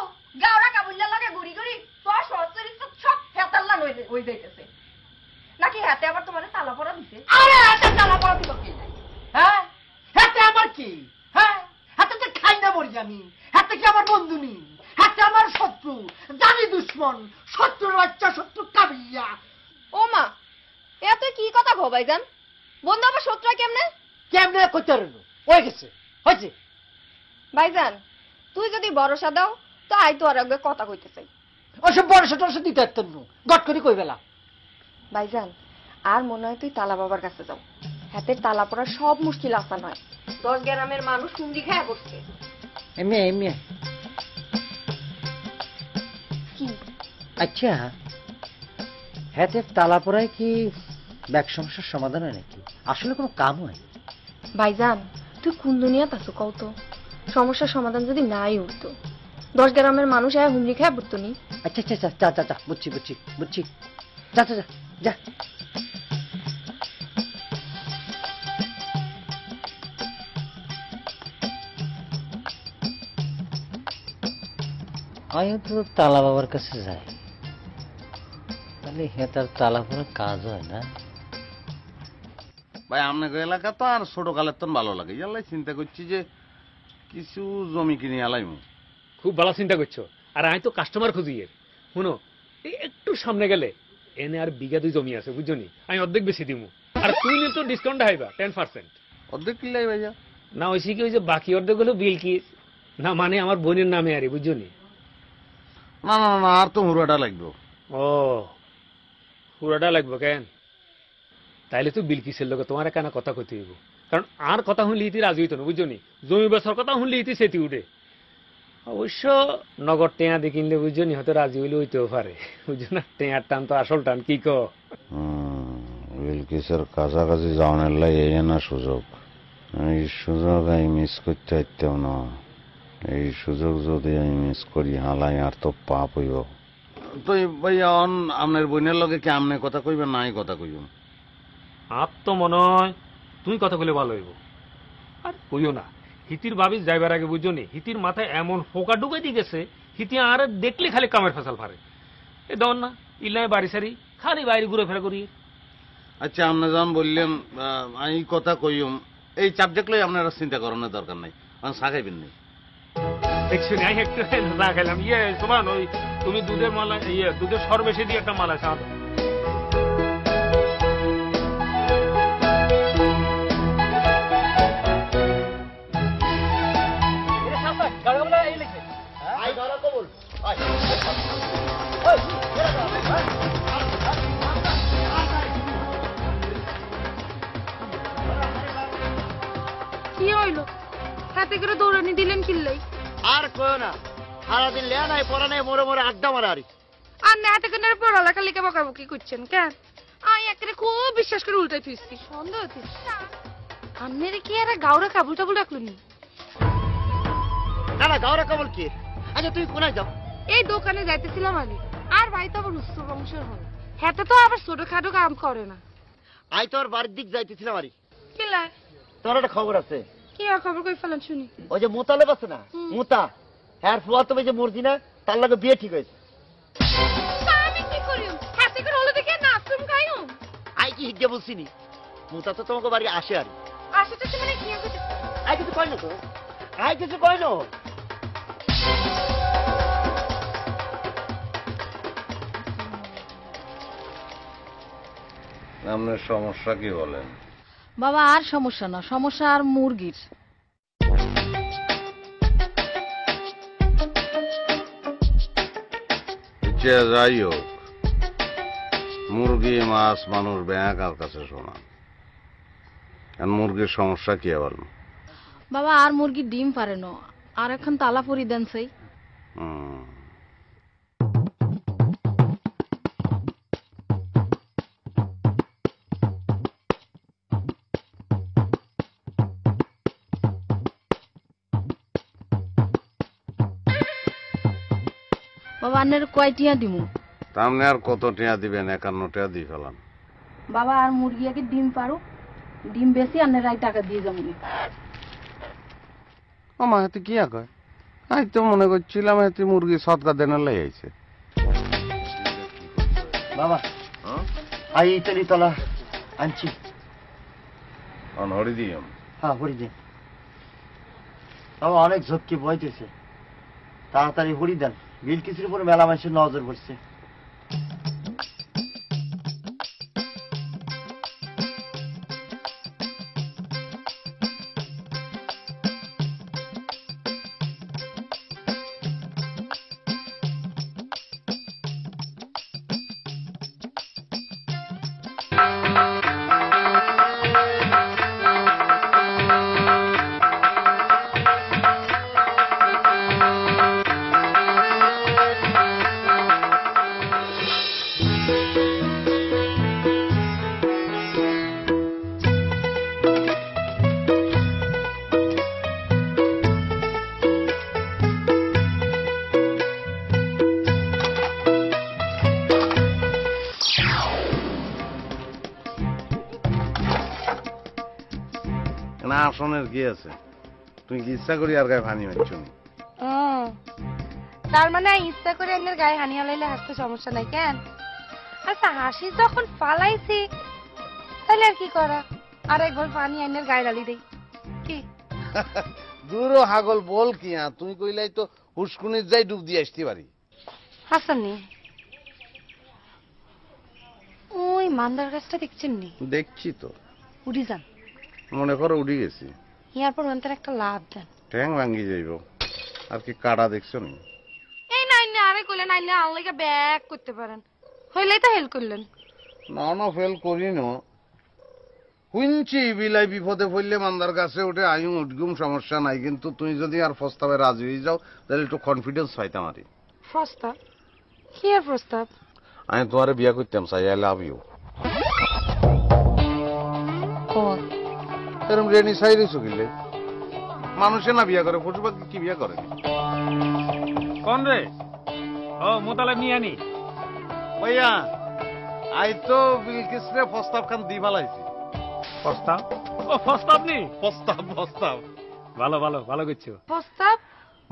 গাওড়া কাবুল্লা লাগে ঘুরি ঘুরি তোর সরচরিত সব হেতাল্লা হই যাইতেছে নাকি হাতে আবার তোমারে তালা পড়া দিছে
আরে হাতে তালা পড়া দিব কি হ্যাঁ হাতে আমার কি হ্যাঁ হাতে তো খাই না মরি আমি হাতে কি আমার বন্ধু নি হাতে আমার শত্রু জানি দুশ্মন শত্রুর বাচ্চা শত্রু কাবিয়া
ও মা এ তুই কি কথা কও ভাইজান বন্ধু আবার শত্রু কেমনে
কেমনে কইতে রইলো হয়ে গেছে হয়েছে
ভাইজান তুই যদি ভরসা দাও তো আই তোর আগে কথা কইতে চাই
ওসব বড়শো টরশো দিতে একদম গট করে কই বেলা
ভাইজান আর মনে হয় তুই তালা বাবার কাছে যাও হাতের তালা পড়ার সব মুশকিল আসান হয় 10 গ্রামের মানুষ কুন্ডি খায় পড়ছে
এমনি এমনি
আচ্ছা হাতে তালা পড়ায় কি ব্যাগ সমস্যার সমাধান হয় নাকি? আসলে কোনো কাম হয়?
ভাইজান তুই কোন দুনিয়াত আছো কও তো? সমস্যার সমাধান যদি নাই উঠতো 10 গ্রামের মানুষ হুমড়ি খায় পড়তো নি।
আচ্ছা আচ্ছা যা যা যা বুঝছি বুঝছি বুঝছি, যা যা যা যা। আমি তো তালা বাবার কাছে যাই, তাহলে তার তালা পড়ার কাজ হয় না?
ভাই আপনাকে এলাকা তো আর ছোট কালের তো ভালো লাগে, ইয়ালাই চিন্তা করছি যে কিছু জমি কিনে আলাইমু।
খুব ভালো চিন্তা করছো। আর আমি তো কাস্টমার খুঁজি এর। শুনো, এই একটু সামনে গেলে এনে আর বিঘা 2 জমি আছে বুঝছো নি, আমি অর্ধেক বেশি দিমু। আর তুই নিয়ে তো ডিসকাউন্ট হাইবা 10%।
অর্ধেক কিলাই ভাইয়া?
না ওই কি ওই যে বাকি অর্ধেক হলো বিল কি না, মানে আমার বোনের নামে আরে বুঝছো নি।
না না না, আর তো হুড়াটা লাগবে।
ও হুড়াটা লাগবে কেন? তাইলে তো বিলকিসের লোক তোমার কেন কথা কইতে হইব, কারণ আর কথা শুনলে ইতি রাজি হইতো না বুঝছো নি। জমি বেচার কথা শুনলে ইতি সেটি উঠে। অবশ্য নগদ টেয়া দিয়ে কিনলে বুঝছো নি হয়তো রাজি হইলে হইতেও পারে বুঝছো না। টেয়ার টান তো আসল টান কি কো?
বিলকিসের কাছাকাছি যাওয়ার লাই এই না সুযোগ, এই সুযোগ আমি মিস করতে চাইতেও না। এই সুযোগ যদি আমি মিস করি হালাই আর তো পাপ হইব। তো ভাইয়া আপনার বোনের লগে কি আমনে কথা কইবেন নাই কথা কইব?
আপ তো মনে হয় তুই কথা কইলে ভালো হইব। আর কইও না, হিতির ভাবি যাইবার আগে বুঝছো নি হিতির মাথায় এমন ফোকা ঢুকে দিয়ে গেছে, হিতি আর দেখলে খালি কামের ফসল ফারে। এ ধর না ইলাই বাড়ি সারি খালি বাইরে ঘুরে ফেরা করি।
আচ্ছা আপনি যখন বললেন আমি কথা কইম, এই সাবজেক্ট লই আপনারা চিন্তা করানোর দরকার নাই, আমি চা খাইবেন নাই।
দেখছি না একটু চা খাইলাম। সমান ওই তুমি দুধের মালা দুধের সর বেশি দিয়ে একটা মালা চা দাও।
কি হইলো? হাতে করে দৌড়ানি দিলেন কিল্লাই?
আর কয় না, সারাদিন লে নাই পড়া নাই মোড়ে মোড়ে আড্ডা মারারি।
আর না হাতে করে পড়ালেখা লিখে বকাবকি করছেন কেন? আমি একেবারে খুব বিশ্বাস করে উল্টাই ফিরছি, সন্দেহ হচ্ছে আপনার কি আর গাউরা কাবুল টাবুল রাখলো নি?
না না গাওরা কাবুল কি? আচ্ছা তুই কোনায় যাও?
এই দোকানে যাইতেছিলাম আমি, আর ভাই তো আবার উচ্চ বংশের হয়, হাতে তো আবার ছোটখাটো কাম করে না।
আই তোর বাড়ির দিক যাইতেছিলাম আরি।
কি লাই?
তোর একটা খবর আছে?
কি আর খবর কই ফেলেন শুনি?
ওই যে মোতালেব আছে না, মোতা হ্যাঁ ফুয়া তুমি যে মর্জিনা তার লগে বিয়ে ঠিক হয়েছে।
আমি কি করি? হাতে করে হলো দেখে না তুমি খাইও?
আই কি হিজ্ঞে বলছিনি, মোতা তো তোমাকে বাড়ি আসে আর
আসলে কি মানে কি হবে?
আই কিছু কই না তো, আই কিছু কই না।
আপনার সমস্যা কি বলেন?
বাবা আর সমস্যা না, সমস্যা আর মুরগির।
যাই হোক, মুরগি মাছ মানুষ ব্যাঙ আর কাছে শোনা। মুরগির সমস্যা কি আবার?
বাবা আর মুরগির ডিম পারে না, আর এখন তালা পরি দেন সেই। বাবা আন্নের কয়টিয়া দিমু?
তামনে আর কত টিয়া দিবেন? 51 টিয়া দিয়ে ফেলান।
বাবা আর মুরগি আগে ডিম পারো, ডিম বেশি আন্নের টাকা দিয়ে যাবো।
আমার হাতে কি কয়? আমি তো মনে করছিলাম হাতে মুরগি সৎকা দেনার লাই আইছে।
বাবা আই ইতালি তলা আনছি।
হরি দিম?
হ্যাঁ হরি দিন। বাবা অনেক ঝক্কি বইতেছে, তাড়াতাড়ি হরি দেন। বিলকিসের উপরে মেলা মানুষের নজর পড়ছে।
না আসনের কি আছে, তুই কি ইচ্ছা করি আর গায়ে পানি মারছ নি?
তার মানে ইচ্ছা করে আপনার গায়ে হানি হালাইলে হাসতে সমস্যা নাই কেন? আচ্ছা হাসি যখন ফালাইছি তাহলে আর কি করা, আর একবার পানি আইনের গায়ে ঢালি দেই কি?
দূরও হাগল বল কি, তুই কইলাই তো হুসকুনির যাই ডুব দিয়ে আসতে পারি।
হাসাননি ওই মান্দার গাছটা দেখছেন নি?
দেখছি তো।
উড়ি যান,
মনে করো উড়ি গেছি।
ইয়ার পর অন্তর একটা লাভ দেন,
ট্যাং ভাঙ্গি যাইব। আর কি কাটা দেখছো নি?
এই নাই না আরে কইলেন আইলে আনলাইকে ব্যাক করতে পারেন, হইলেই তো হেল্প করলেন।
না না ফেল করি না, শুনছি বিলাই বিপদে পড়লে মান্দার কাছে উঠে আয়ু উঠগুম সমস্যা নাই, কিন্তু তুই যদি আর প্রস্তাবে রাজি হয়ে যাও তাহলে একটু কনফিডেন্স পাইতাম আরি।
প্রস্তাব? কি আর প্রস্তাব?
আমি তোমারে বিয়া করতাম চাই, আই লাভ ইউ। এরম রেনি সাইরে চকিলে মানুষে না বিয়া করে, পশু পাখি কি বিয়া করে?
কোন রে? ও মোতালেব নিয়ে আনি
ভাইয়া, আই তো বিলকিস রে প্রস্তাব খান দি ভালাইছি।
প্রস্তাব? ও প্রস্তাব নি?
প্রস্তাব প্রস্তাব।
ভালো ভালো ভালো করছো।
প্রস্তাব?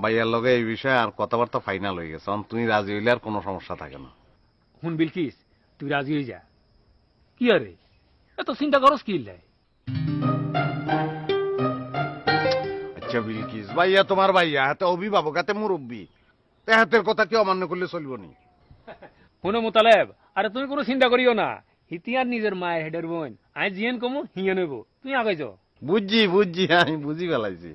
ভাইয়ার লগে এই বিষয়ে আর কথাবার্তা ফাইনাল হয়ে গেছে, তুমি রাজি হইলে আর কোনো সমস্যা থাকে না।
হুন বিলকিস, তুই রাজি হয়ে যা। কি আরে এত চিন্তা করস কি?
আচ্ছা বিলকিস, ভাইয়া তোমার ভাইয়া, হাতে অভিভাবক, হাতে মুরব্বী, হাতের কথা কি অমান্য করলে চলবো নি?
হুনো মোতালেব, আরে তুমি কোনো চিন্তা করিও না, হিতিয়ার নিজের মায়ের হেডের বোন, আমি জিয়েন কমু হিয়ে নেবো, তুমি আগে যাও।
বুঝছি বুঝছি, আমি বুঝি ফেলাইছি।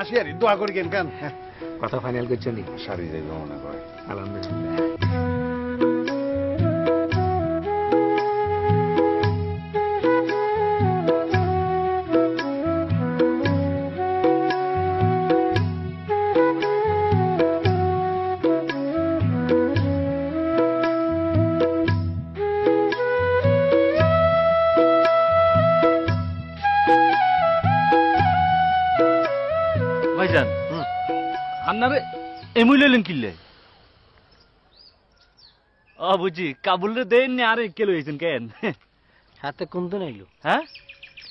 আসি আর দোয়া করি কেন কেন
কথা ফাইনাল করছো নি?
সারি যাইব মনে করে।
আলহামদুলিল্লাহ।
ভাইজান আপনারে এমুই লইলেন কিনলে? ও বুঝি কাবুলে দেন নি, আরে কে লইছেন কেন?
হাতে কোনতো নাইলো?
হ্যাঁ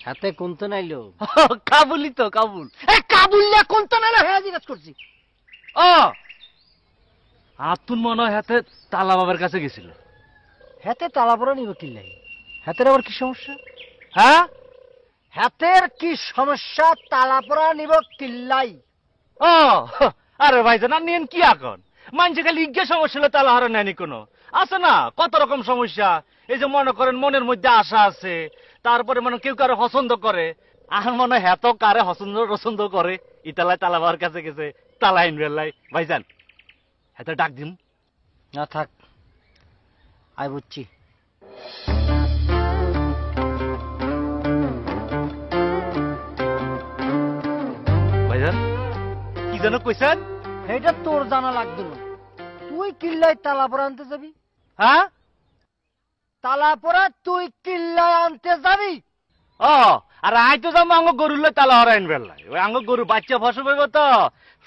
হাতে কোনতো নাইলো?
কাবুলি তো কাবুল।
কাবুলিয়া কোনতো নাইলো হ্যাঁ জিজ্ঞেস করছি।
ও আতুন মনে হয় হাতে তালা বাবার কাছে গেছিল।
হাতে তালা পড়া নিব কিল্লাই? হাতের আবার কি সমস্যা?
হ্যাঁ
হাতের কি সমস্যা? তালা পড়া নিব কিল্লাই?
ও আরে ভাইজান আর নিয়েন কি এখন? মানুষে খালি ইজ্ঞা সমস্যা হলে তালা হারা নেয়নি কোনো, আছে না কত রকম সমস্যা। এই যে মনে করেন মনের মধ্যে আশা আছে, তারপরে মনে কেউ কারো পছন্দ করে, আর মনে হয় হ্যাঁ কারে পছন্দ করে, ইতালায় তালা বাবার কাছে গেছে তালা আইন বেলাই। ভাইজান হ্যাঁ ডাক দিন।
না থাক, আই বুঝছি।
ভাইজান কি যেন কইছেন?
এটা তোর জানা লাগবে না। তুই কিল্লায় তালা পড়া আনতে যাবি?
হ্যাঁ
তালা পড়া তুই কিল্লায় আনতে যাবি?
ও আর আই তো যাবো আঙ্গ গরুর লাই তালা হরাইন বেলাই। ওই আঙ্গ গরু বাচ্চা ফসব হইব তো,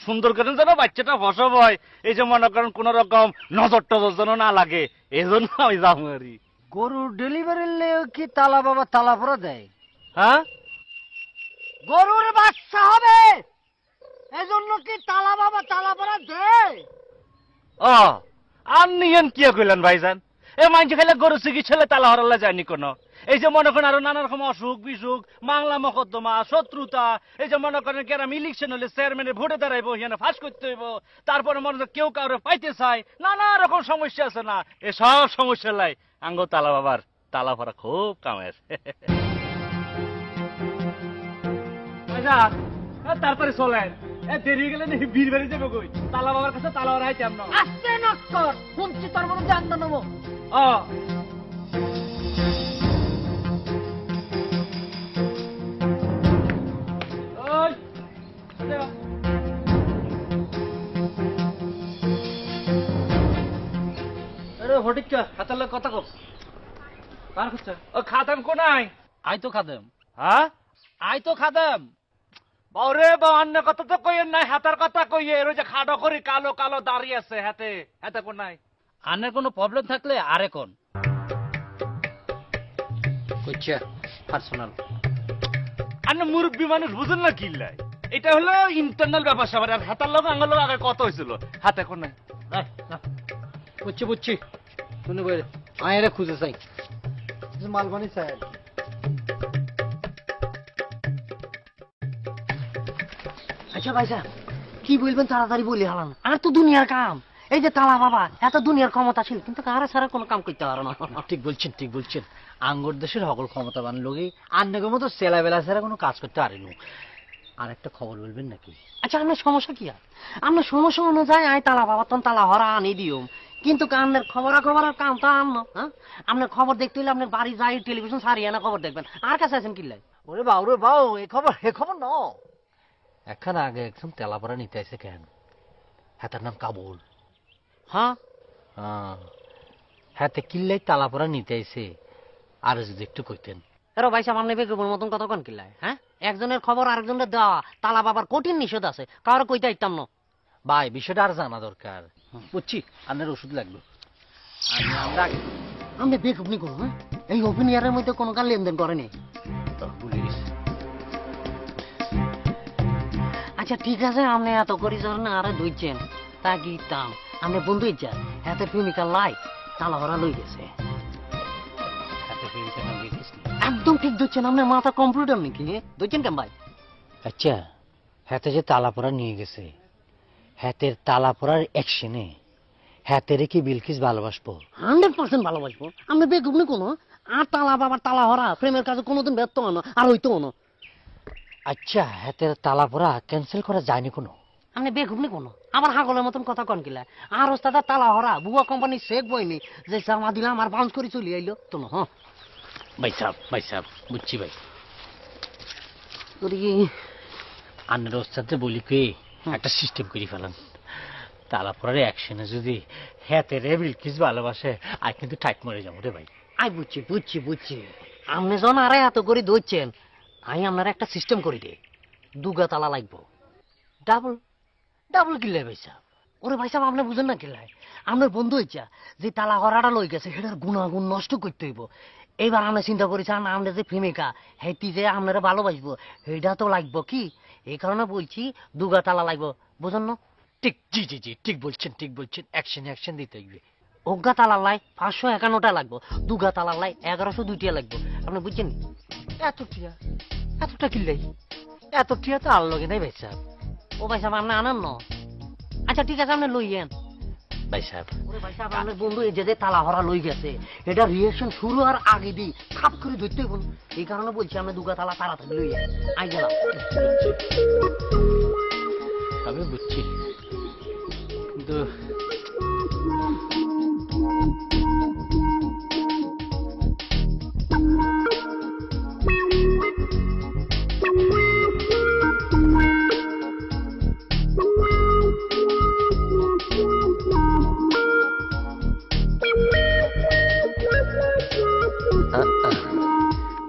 সুন্দর করেন যেন বাচ্চাটা ফসব হয়, এই যে মনে করেন কোন রকম নজর টজর যেন না লাগে, এই জন্য আমি যাবো আরি।
গরুর ডেলিভারির লেগে কি তালা বাবা তালা পড়া দেয়?
হ্যাঁ
গরুর বাচ্চা হবে এজন্য কি তালা বাবা তালা পড়া দেয়?
ও আর নিয়েন কি কইলেন ভাইজান? এ মানুষ খেলে গরু চিকিৎসা তালা হরাল্লা যায়নি কোনো। এই যে মনে করেন আরো নানা রকম অসুখ বিসুখ, মামলা মকদ্দমা, শত্রুতা, এই যে মনে করেন গ্রাম ইলেকশন হলে চেয়ারম্যানের ভোটে দাঁড়াইবো, এখানে ফাঁস করতে হইব, তারপরে মনে করেন কেউ কাউরে পাইতে চায়, নানা রকম সমস্যা আছে না? এসব সমস্যা লাই আঙ্গ তালা বাবার তালা ভরা খুব কামের। তারপরে চলেন, দেরি হয়ে গেলে বীর বাড়ি যাবো কই, তালা বাবার কাছে তালা ভরা আইতাম না।
আস্তে নক্কর শুনছি তোর মনে জান না নেবো।
ফটিকা হাতের লোক কথা কব কার হচ্ছে? ও খাদেম কোনায়? আই তো খাদেম। হ্যাঁ আই তো খাদেম। বাউরে বাউ অন্য কথা তো কইেন নাই, হাতের কথা কইয়ে ওই যে খাড়ো করি কালো কালো দাঁড়িয়ে আছে হাতে, হাতে কোনায়? আনের কোনো প্রবলেম থাকলে আরে কোন কইছে পার্সোনাল। আন্য মুরব্বী মানুষ বুঝেন না কিল্লাই, এটা হলো ইন্টারনাল ব্যাপার সবার। আর হাতার লোক আঙ্গুল আগে কত হয়েছিল, হাতে কোনায়? বুঝছি বুঝছি, শুনে বলে আয়েরে খুঁজে চাই
মালবানি চাই। আচ্ছা ভাই সাহেব কি বলবেন তাড়াতাড়ি বলি হালান, আর তো দুনিয়ার কাম। এই যে তালা বাবা এত দুনিয়ার ক্ষমতা ছিল, কিন্তু কারা ছাড়া কোনো কাম করতে পারো না।
ঠিক বলছেন ঠিক বলছেন, আঙ্গুর দেশের সকল ক্ষমতাবান লোকই আন্নাগের মতো সেলাবেলা ছাড়া কোনো কাজ করতে পারেনি। আর একটা খবর বলবেন নাকি?
আচ্ছা আপনার সমস্যা কি? আর আপনার সমস্যা অনুযায়ী আয় তালা বাবা তখন তালা হরা আনি দিও, কিন্তু আপনার খবরাখবরের কাম তো আনো। হ্যাঁ আপনার খবর দেখতে হলে আপনার বাড়ি যাই টেলিভিশন সারিয়ে না খবর দেখবেন। আর কাছে আছেন কিল্লাই?
ওরে বাউ রে বাউ, এ খবর ন। এখন আগে একদম তেলাপড়া নিতে আসে কেন? হ্যাঁ তার নাম কাবুল।
হ্যাঁ
হ্যাঁ কিল্লাই তালাপড়া নিতে আসে, আর যদি একটু কইতেন।
এরো ভাই সাহেব আপনি বেগুনের মতন কথা কোন কিল্লাই? হ্যাঁ একজনের খবর আরেকজনের দেওয়া তালা বাবার কঠিন নিষেধ আছে, কারো কইতে আইতাম না।
ভাই বিষয়টা আর জানা দরকার। বুঝছি আপনার ওষুধ লাগবে।
আমি বেগুনি করবো। হ্যাঁ এই অভিনয়ের মধ্যে কোনো কার লেনদেন করেনি
পুলিশ।
আচ্ছা ঠিক আছে, আপনি এত করি যখন আরে ধুইছেন তা কি তাম আপনি বন্ধু ইচ্ছা হাতের প্রেমিকা লাই তালা ভরা লই গেছে। একদম ঠিক ধরছেন, আপনার মাথা কম্পিউটার নাকি ধরছেন কেন ভাই?
আচ্ছা হাতে যে তালা পড়া নিয়ে গেছে, হাতের তালা পড়ার অ্যাকশনে হাতের কি বিলকিস ভালোবাসবো?
100% ভালোবাসবো। আমি বেগুনি কোনো আর তালা বাবার তালা হরা প্রেমের কাছে কোনোদিন ব্যর্থ হনো আর হইতো না।
আচ্ছা হাতের তালা পড়া ক্যান্সেল করা যায়নি কোনো?
আপনি বেগুনি কোনো আমার হাগলের মতন কথা কন কিলা? আর ওস্তাদা তালা হরা বুয়া কোম্পানি শেখ বইনি যে জামা দিলাম আর বাউন্স করে চলে আইলো তো না। হ্যাঁ
ভাই সাহেব বুঝছি ভাই। আন্নার ওস্তাদে বলি কে একটা সিস্টেম করে ফেলান, তালা পড়ার অ্যাকশনে যদি হাতের বিলকিস ভালোবাসে আই কিন্তু টাইট মরে যাবো রে ভাই।
আই বুঝছি বুঝছি বুঝছি, আপনি যখন আরে এত করে ধরছেন আমি আপনার একটা সিস্টেম করি দে। দুগা তালা লাগবো, ডাবল কিল্লাই ভাই সাহেব। ওরে ভাই সাহেব আপনি বুঝেন না কিল্লাই, আপনার বন্ধু হইছা যে তালা হরাটা লই গেছে সেটার গুণাগুণ নষ্ট করতে হইব। এইবার আমরা চিন্তা করেছেন আমরা যে প্রেমিকা হেঁটি যে আপনারা ভালোবাসবো সেইটা তো লাগবো কি, এই কারণে বলছি দুগা তালা লাগবো, বুঝেন না?
ঠিক জি জি জি ঠিক বলছেন অ্যাকশন দিতে হইবে।
অজ্ঞা তালার লাই 551টা লাগবো, দুগা তালার লাই 1102টা লাগবো। আপনি বুঝছেন?
এতটা কিল্লাই এত টিয়া তো আর লগে নাই ভাই সাহেব।
ও ভাই সাহেব আপনি আনেন না? আচ্ছা ঠিক আছে আপনি লইয়েন
ভাই সাহেব।
ভাই সাহেব আপনার বন্ধু এই যে তালা হরা লই গেছে এটা রিয়েকশন শুরু হওয়ার আগে দিই খাপ করে ধরতে হইব, এই কারণে বলছি আপনি দুগা তালা তাড়াতাড়ি লইয়েন। আই গেলাম।
আমি বুঝছি কিন্তু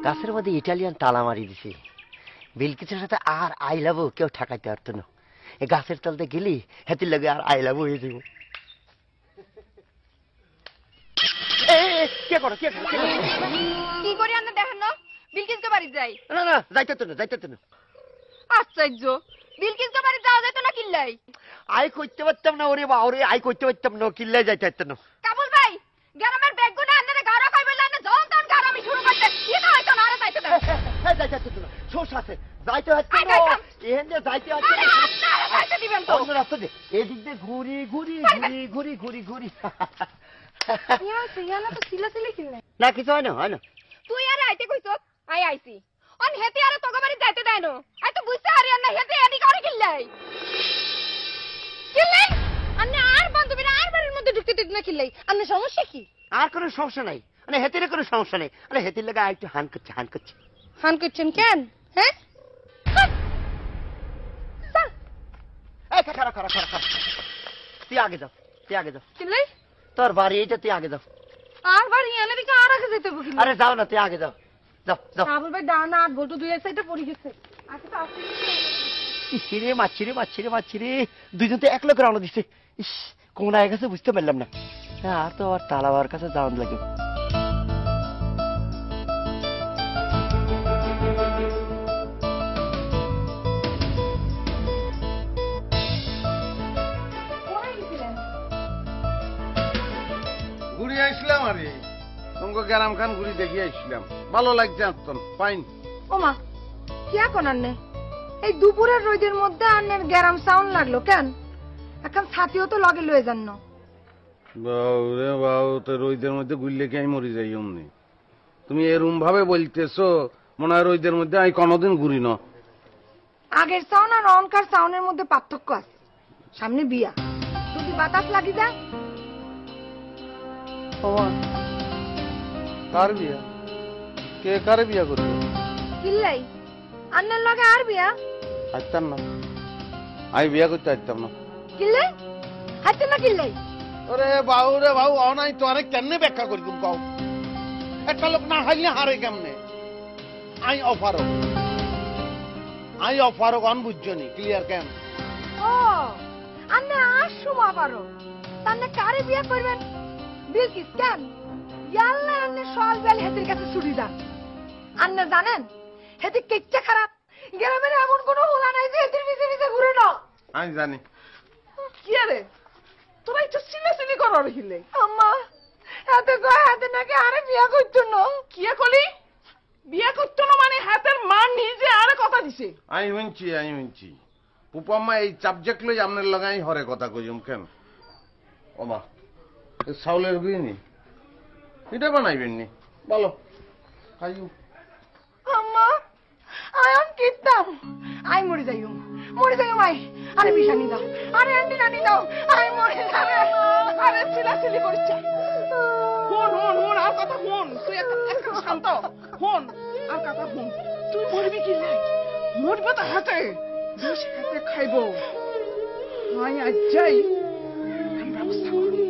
গাছের মধ্যে ইটালিয়ান তালা মারি দিছি, বিলকিসের সাথে আর আই লাভ কেউ ঠেকাইতে পারতো না। এই গাছের তলতে গেলি হেতির লাগে আর আই লাভ হয়ে যাব।
কি করি আমরা দেখেন না বিলকিসকে বাড়ি যাই?
না না যাইতে না।
আশ্চর্য, বিলকিসকে বাড়ি যাওয়া যেত না কিল্লাই?
আই করতে পারতাম না ওরে বা ওরে আই করতে পারতাম না, কিল্লাই যাইতে পারতাম না।
কাবুল ভাই গ্রামের ব্যাগ
এখানে যাইতে আছে
যাইতে দিবেন তো
অন্য রাস্তা দে এদিক দিয়ে ঘুরি ঘুরি ঘুরি ঘুরি ঘুরি ঘুরি
ইয়ানা তো সিলাসিলি কিনলে
না কিছু হয় না হয় না
তুই আর আইতে কইছ আই আইছি অন হেতে আর তোগা বাড়ি যাইতে দেয় না আই তো বুঝতে হারি না হেতে এদি করে কিল্লাই কিল্লাই
আন্নে আর বান্ধবীরা আর বাড়ির মধ্যে ঢুকতে দিত না কিল্লাই আন্নে সমস্যা কি
আর কোনো সমস্যা নাই মানে হেতির কোনো সমস্যা নেই মানে হেতির লাগা একটু হান করছে
হান করছেন কেন হ্যাঁ
এই খারা খারা খারা খারা তুই আগে যাও
কিল্লাই
তোর বাড়ি এইটা তুই আগে যাও
আর বাড়ি এনে দিকে আর আগে যেতে হবে
আরে যাও না তুই আগে যাও যাও যাও
আবুল ভাই ডানা 8 ভোল্ট দুই সাইডে পড়ে গেছে আচ্ছা তো আসছে
ইসিরে মাছিরে দুইজন তো এক লোক রওনা দিছে ইস কোন আয় গেছে বুঝতে পারলাম না আর তো আর তালাবার কাছে যাওয়ান লাগে
ঘুরে আসলাম আরে তোমাকে গ্রাম খান ঘুরি দেখি আসলাম ভালো লাগছে আত্মন পাইন
ওমা কি এখন আন্নে এই দুপুরের রোদের মধ্যে আন্নের গ্যারাম সাউন্ড লাগলো কেন এখন ছাতিও তো লগে লয়ে যান না
বাউ রে বাউ তো রোদের মধ্যে ঘুরলে কি আমি মরি যাই অমনি তুমি এরম ভাবে বলতেছো মনে হয় রোদের মধ্যে আমি কোনোদিন ঘুরি না
আগের সাউন্ড আর অনকার সাউন্ডের মধ্যে পার্থক্য আছে সামনে বিয়া যদি বাতাস লাগি যায়
কার বিয়া কে কারে বিয়া করবে
কিল্লাই আন্নের লগে আর বিয়া
আসতাম না আমি বিয়া করতে আসতাম না
কিল্লাই হাতে না কিল্লাই
ওরে বাউ অনাই তো আরে কেমনে ব্যাখ্যা করি তুমি কও একটা লোক না হাইলে হারে কেমনে আই অফারক অন বুঝছনি ক্লিয়ার কেন
ও আন্নে আসু বাবারো তান্নে কারে বিয়া করবেন বিলকিস কেন ইয়াল্লা আন্নে সল বেল হেতির কাছে ছুটি যান আন্নে জানেন হেতি কেকটা খারাপ গ্রামের এমন কোনো হোলা নাই যে হেতির পিছে ঘুরে না
আমি জানি
কি রে তোরা একটু সিলে করার হিলে
আম্মা হাতে নাকি আরে বিয়া করতো না
কি কলি বিয়া করতো না মানে হাতের মা নিজে আরে কথা দিছে
আমি শুনছি পুপাম্মা এই সাবজেক্ট লই আপনার লাগাই হরে কথা কইম কেন ওমা চাউলের গুইনি এটা বানাইবেন নি বলো খাইও
আম্মা আয়াম কিতাম আই মরে যাইও মাই আরে বিশানি দাও আরে আন্টি নানি দাও আই মরে যাবে
আরে সিলি করছে হন আর কথা হন তুই একটা শান্ত হন আর কথা হন তুই মরবি কি নাই মরবে তো হাতে বেশ হাতে খাইবো হাই আজ যাই ব্যবস্থা করি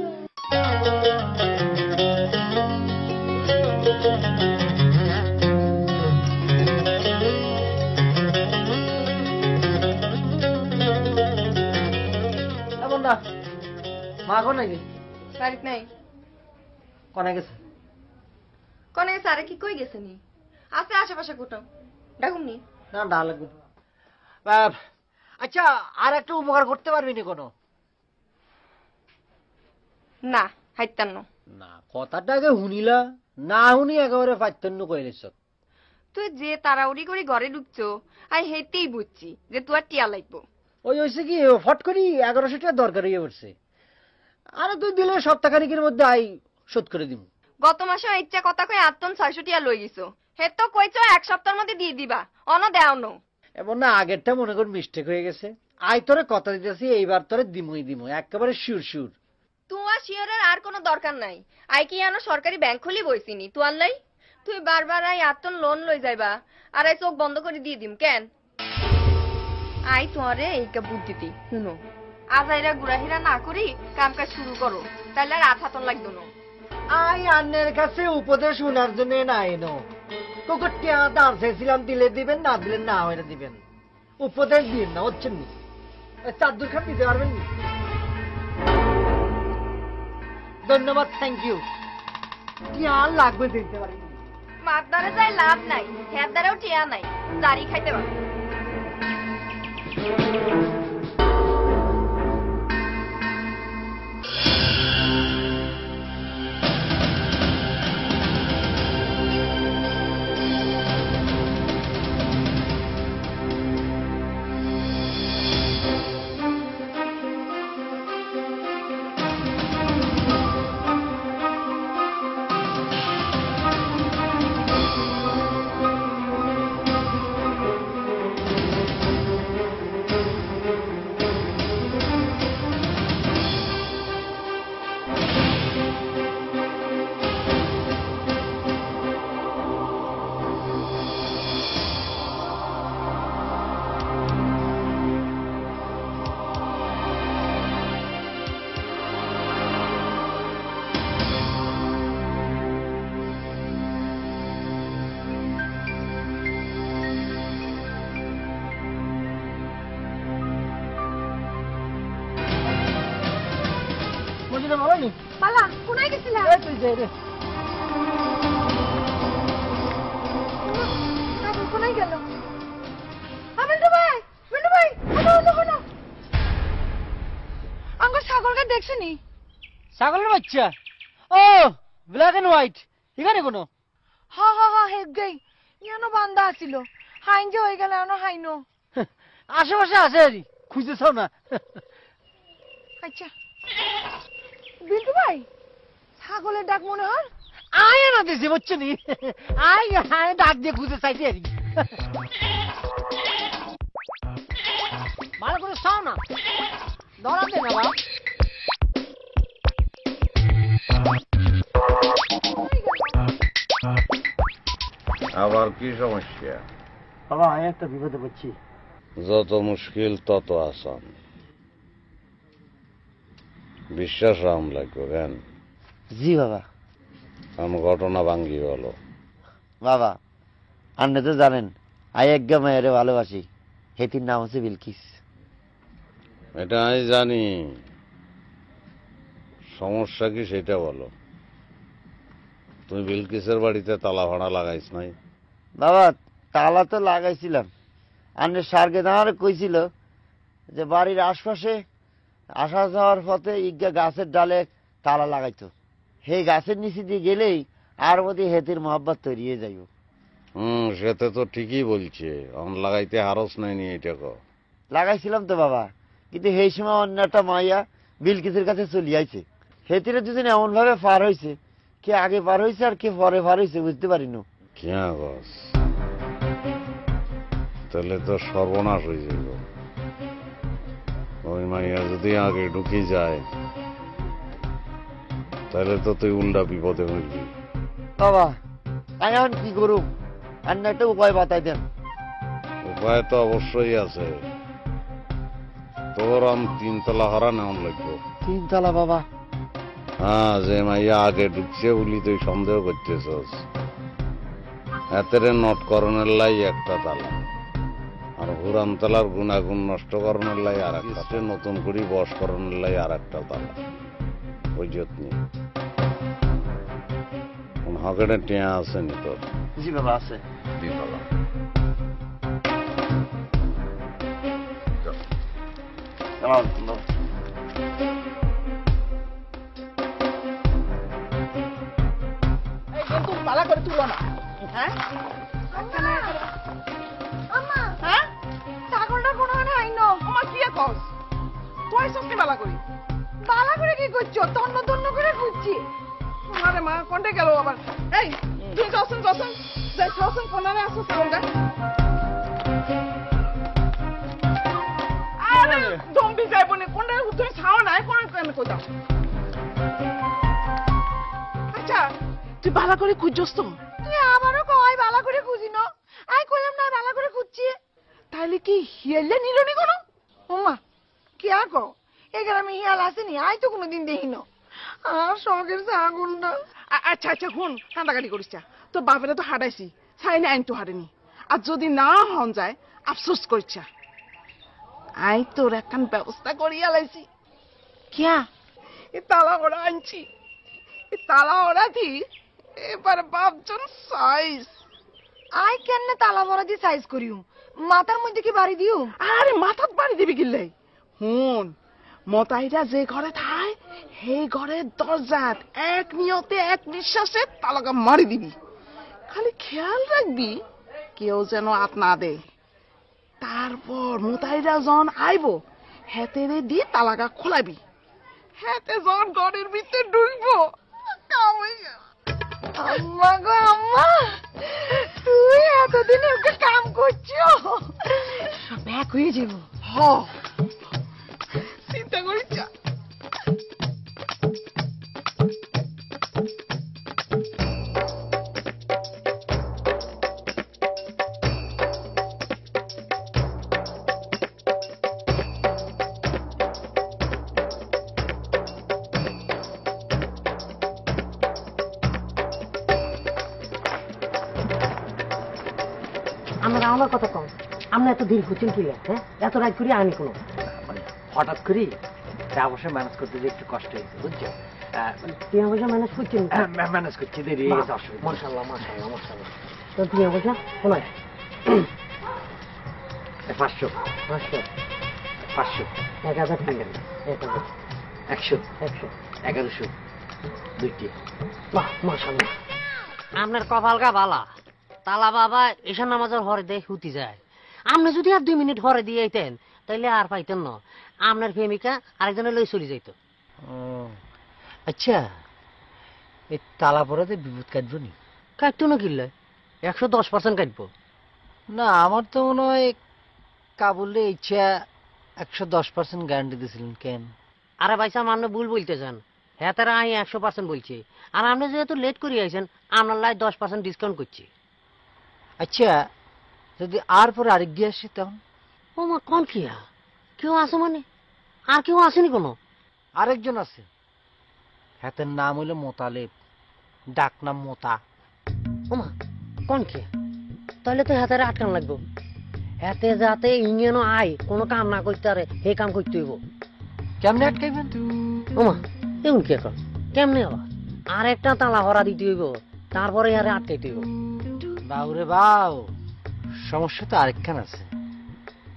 না মা কোন নাকি
বাড়িতে নাই
কোনে গেছে
আরে কি কই গেছে নি আছে আশেপাশে কোথাও ডাকুম নি
না ডাল লাগবে আচ্ছা আর একটা উপকার করতে পারবি না কোনো
না হাইতান্ন
না কথাটা আগে শুনিলা না শুনি একেবারে পাইতান্ন কইলেছ
তুই যে তাড়াউড়ি করে ঘরে ঢুকছো আই হেতেই বুঝছি যে তুই আর টিয়া লাগবো
ওই হয়েছে কি ফট করি 1100 টাকা দরকার হয়ে পড়ছে আরে তুই দিলে সপ্তাহখানিকের মধ্যে আই শোধ করে দিব
গত মাসে ইচ্ছা কথা কই 8 টাকা লই গেছো হে তো কইছো এক সপ্তাহের মধ্যে দিয়ে দিবা অন দেও নো
এমন না আগেরটা মনে কর মিস্টেক হয়ে গেছে আই তোরে কথা দিতেছি এইবার তোরে দিমই একেবারে শিওর
তুই শিওরের আর কোনো দরকার নাই আই কি জানো সরকারি ব্যাংক খুলি বইছিনি তুই আনলাই তুই বারবার আই 8 লোন লই যাইবা আর আই চোখ বন্ধ করে দিয়ে দিম কেন আই তোরে এইকা বুদ্ধি দি শুনো আজাইরা গুড়াহিরা না করি কাম কাজ শুরু করো তাহলে আর আথাতন লাগতো না
আই আন্নের কাছে উপদেশ শোনার জন্য না এনো তোকে টিয়া দাম চাইছিলাম দিলে দিবেন না দিলে না হয়ে দিবেন উপদেশ দিন না হচ্ছেন নি চাদর খাপ দিতে পারবেন নি ধন্যবাদ থ্যাংক ইউ টিয়া লাগবে দিতে পারেন
মাতদারে যাই লাভ নাই হ্যাঁ দ্বারাও টিয়া নাই দাড়ি খাইতে পারো
কোনায় গেল? মিন্টু ভাই, মিন্টু ভাই, আঙ্গুর ছাগলকে দেখছিনি?
ছাগলের বাচ্চা? ও ব্ল্যাক এন্ড হোয়াইট, এখানে কোনো?
হা হা হা, হেগ গই ইয়ানো বান্দা আছিল, হাইন যে হয়ে গেল এনো হাইনো।
আশেপাশে আছে আরই, খুঁজেছাও না?
আচ্ছা বিন্টু ভাই, ছাগলের ডাক মনে হয়
আয় না দিছি, বুঝছো নি? আয় আয় ডাক দিয়ে খুঁজে চাইছি আরই। ভালো করে চাও না, ধরা দে না বাবা।
আবার কি সমস্যা?
বাবা আমি একটা বিপদে পড়ছি।
যত মুশকিল তত আসান, বিশ্বাস রাম লাগবে কেন?
জি বাবা।
কারণ ঘটনা ভাঙ্গি বলো।
বাবা আপনি তো জানেন আই এক মেয়েরে ভালোবাসি, হেতির নাম হচ্ছে বিলকিস।
এটা আমি জানি, সমস্যা কি সেটা বলো। তুমি বিলকিসের বাড়িতে তালা ভাড়া লাগাইছ নাই?
বাবা তালা তো লাগাইছিলাম, আপনি সার্গে দাঁড়ারে কইছিল যে বাড়ির আশপাশে আসা যাওয়ার পথে ইজ্ঞা গাছের ডালে তালা লাগাইতো, সেই গাছের নিচে দিয়ে গেলেই আর মধ্যে হেতির মহব্বত তৈরি হয়ে যাইব।
সেটা তো ঠিকই বলছে, লাগাইতে হারস নাইনি এটা কো।
লাগাইছিলাম তো বাবা, কিন্তু সেই সময় অন্য একটা মাইয়া বিলকিসের কাছে চলে আইছে। হেতিরে দুদিন এমন ভাবে পার হয়েছে, কে আগে পার হয়েছে আর কে পরে পার হয়েছে বুঝতে পারিনি।
কিয়া বস, তাহলে তো সর্বনাশ হয়ে যাব। ওই মাইয়া যদি আগে ঢুকে যায় তাহলে তো তুই উল্টা বিপদে হইবি।
বাবা আমি এখন কি করুম, আপনি একটা উপায় বাতাই দেন।
উপায় তো অবশ্যই আছে, তোর আম 3 তলা হারা নেওয়ান লাগবে।
3 তলা বাবা?
হ্যাঁ, যে মাইয়া আগে ঢুকছে বলি তুই সন্দেহ করতেছস, হাতের নটকরণের লাই একটা তালা, আর হুরান তালার গুণাগুণ নষ্ট করণের লাই আর একটা, নতুন করে বস করণের লাই আর একটা তালা। ওই যত্নি হকেটে টিয়া আছে নি তোর?
জি বাবা আছে।
দি বাবা।
পালা করে তুলো না। হ্যাঁ
হ্যাঁ, ছাগলটা কোনো হাইনো।
আমার কি কস তুই সবকে বালা করি?
বালা করে কি করছো? তন্ন তন্ন করে খুঁজছি।
আরে মা কোনটা গেল আবার? এই তুই যখন যাই যখন কোনারে আসো ছাগলটা। আরে জম্বি যাইব না, কোনটা তুমি ছাও নাই কোন কেন কোথা? আচ্ছা তুই বালা করে খুঁজছস তো?
তুই আবারও কই বালা করে খুঁজি না? আই কইলাম না বালা করে খুঁজছি।
তাইলে কি হিয়ালে নিলনি কোন?
ওমা কি আকো, এই গ্রামে হিয়াল আসেনি, আই তো কোনোদিন দেখিনো। আর শখের ছাগলটা।
আচ্ছা আচ্ছা হুন, কান্দাকাটি করিস না। তো বাপেরা তো হারাইছি, ছাইনে আইন তো হারেনি। আর যদি না হন যায় আফসোস করিস। আই তোর একখান ব্যবস্থা করিয়া লাইছি।
কিয়া?
এ তালা ওরা আনছি, এ তালা ওরা দি এবার বাপজন সাইজ।
আই কেন তালা ভরা দিয়ে সাইজ করিও? মাথার মধ্যে কি বাড়ি দিও?
আরে মাথাত বাড়ি দিবি গিল্লাই। হুন মতাইরা যে ঘরে থায় সেই ঘরের দরজাত এক নিয়তে এক নিঃশ্বাসে তালাকা মারি দিবি। খালি খেয়াল রাখবি কেউ যেন হাত না দে। তারপর মোতাইরা যখন আইব হেতেরে দিয়ে তালাকা খোলাবি। হেতে যখন ঘরের ভিতরে ঢুকবো
আম্মা গো আম্মা, তুই এতদিন ওকে কাম করছো, সব এক হয়ে যাবো।
হ চিন্তা করিস না।
আমরা আমার কথা কম, আমরা এত দিন খুঁজছেন কি? হ্যাঁ এত রাগ করি আনি কোনো হঠাৎ করি, অবশ্যই ম্যানেজ করতে যে একটু কষ্ট হয়েছে বুঝছো।
টিয়া পয়সা ম্যানেজ করছেন?
ম্যানেজ করছি, দেরি হয়ে গেছে, অসুবিধা।
মাশাআল্লাহ মাশাআল্লাহ মাশাআল্লাহ। তো টিয়া পয়সা শোনায়
500
500
500
1000 টাকা 1000
100 1100 2টি।
বাহ মাশাআল্লাহ, আপনার কপালকা বালা। তালা বাবা এশার নামাজের হরে দিয়ে হুতি যায়। আপনি যদি আর 2 মিনিট হরে দিয়ে আইতেন তাইলে আর পাইতেন না। আপনার প্রেমিকা আরেকজনের লই চলে যাইত।
আচ্ছা, এই তালা পড়াতে বিপদ কাটবো নি?
কাটতো না কিনলে 110% কাটবো।
না, আমার তো মনে হয় কাবুলে ইচ্ছা 110% গ্যারান্টি দিয়েছিলেন। কেন?
আরে ভাই সাহেব, আপনি ভুল বলতেছেন। হ্যাঁ তারা আমি 100% বলছি। আর আপনি যেহেতু লেট করে আইছেন, আপনার লাই 10% ডিসকাউন্ট করছি।
আচ্ছা, যদি আর পরে আরেক দিয়ে আসি তখন?
ও মা, কোন কিয়া কেউ আছে মানে? আর কেউ আসেনি কোনো?
আরেকজন আছে, হাতের নাম হইলো মোতালেব, ডাক নাম মোতা।
ও মা, কোন কিয়া? তাহলে তো হাতের আটকান লাগবো। হাতে যাতে ইঞ্জিনও আয় কোনো কাম না করতে পারে, সেই কাম করতে হইব।
কেমনে আটকাইবেন?
ও মা, এমন কি এখন? কেমনে আবার? আর একটা তালা হরা দিতে হইব, তারপরে আরে আটকাইতে হইব।
বাউরে বাউ, সমস্যা তো আরেকখান আছে।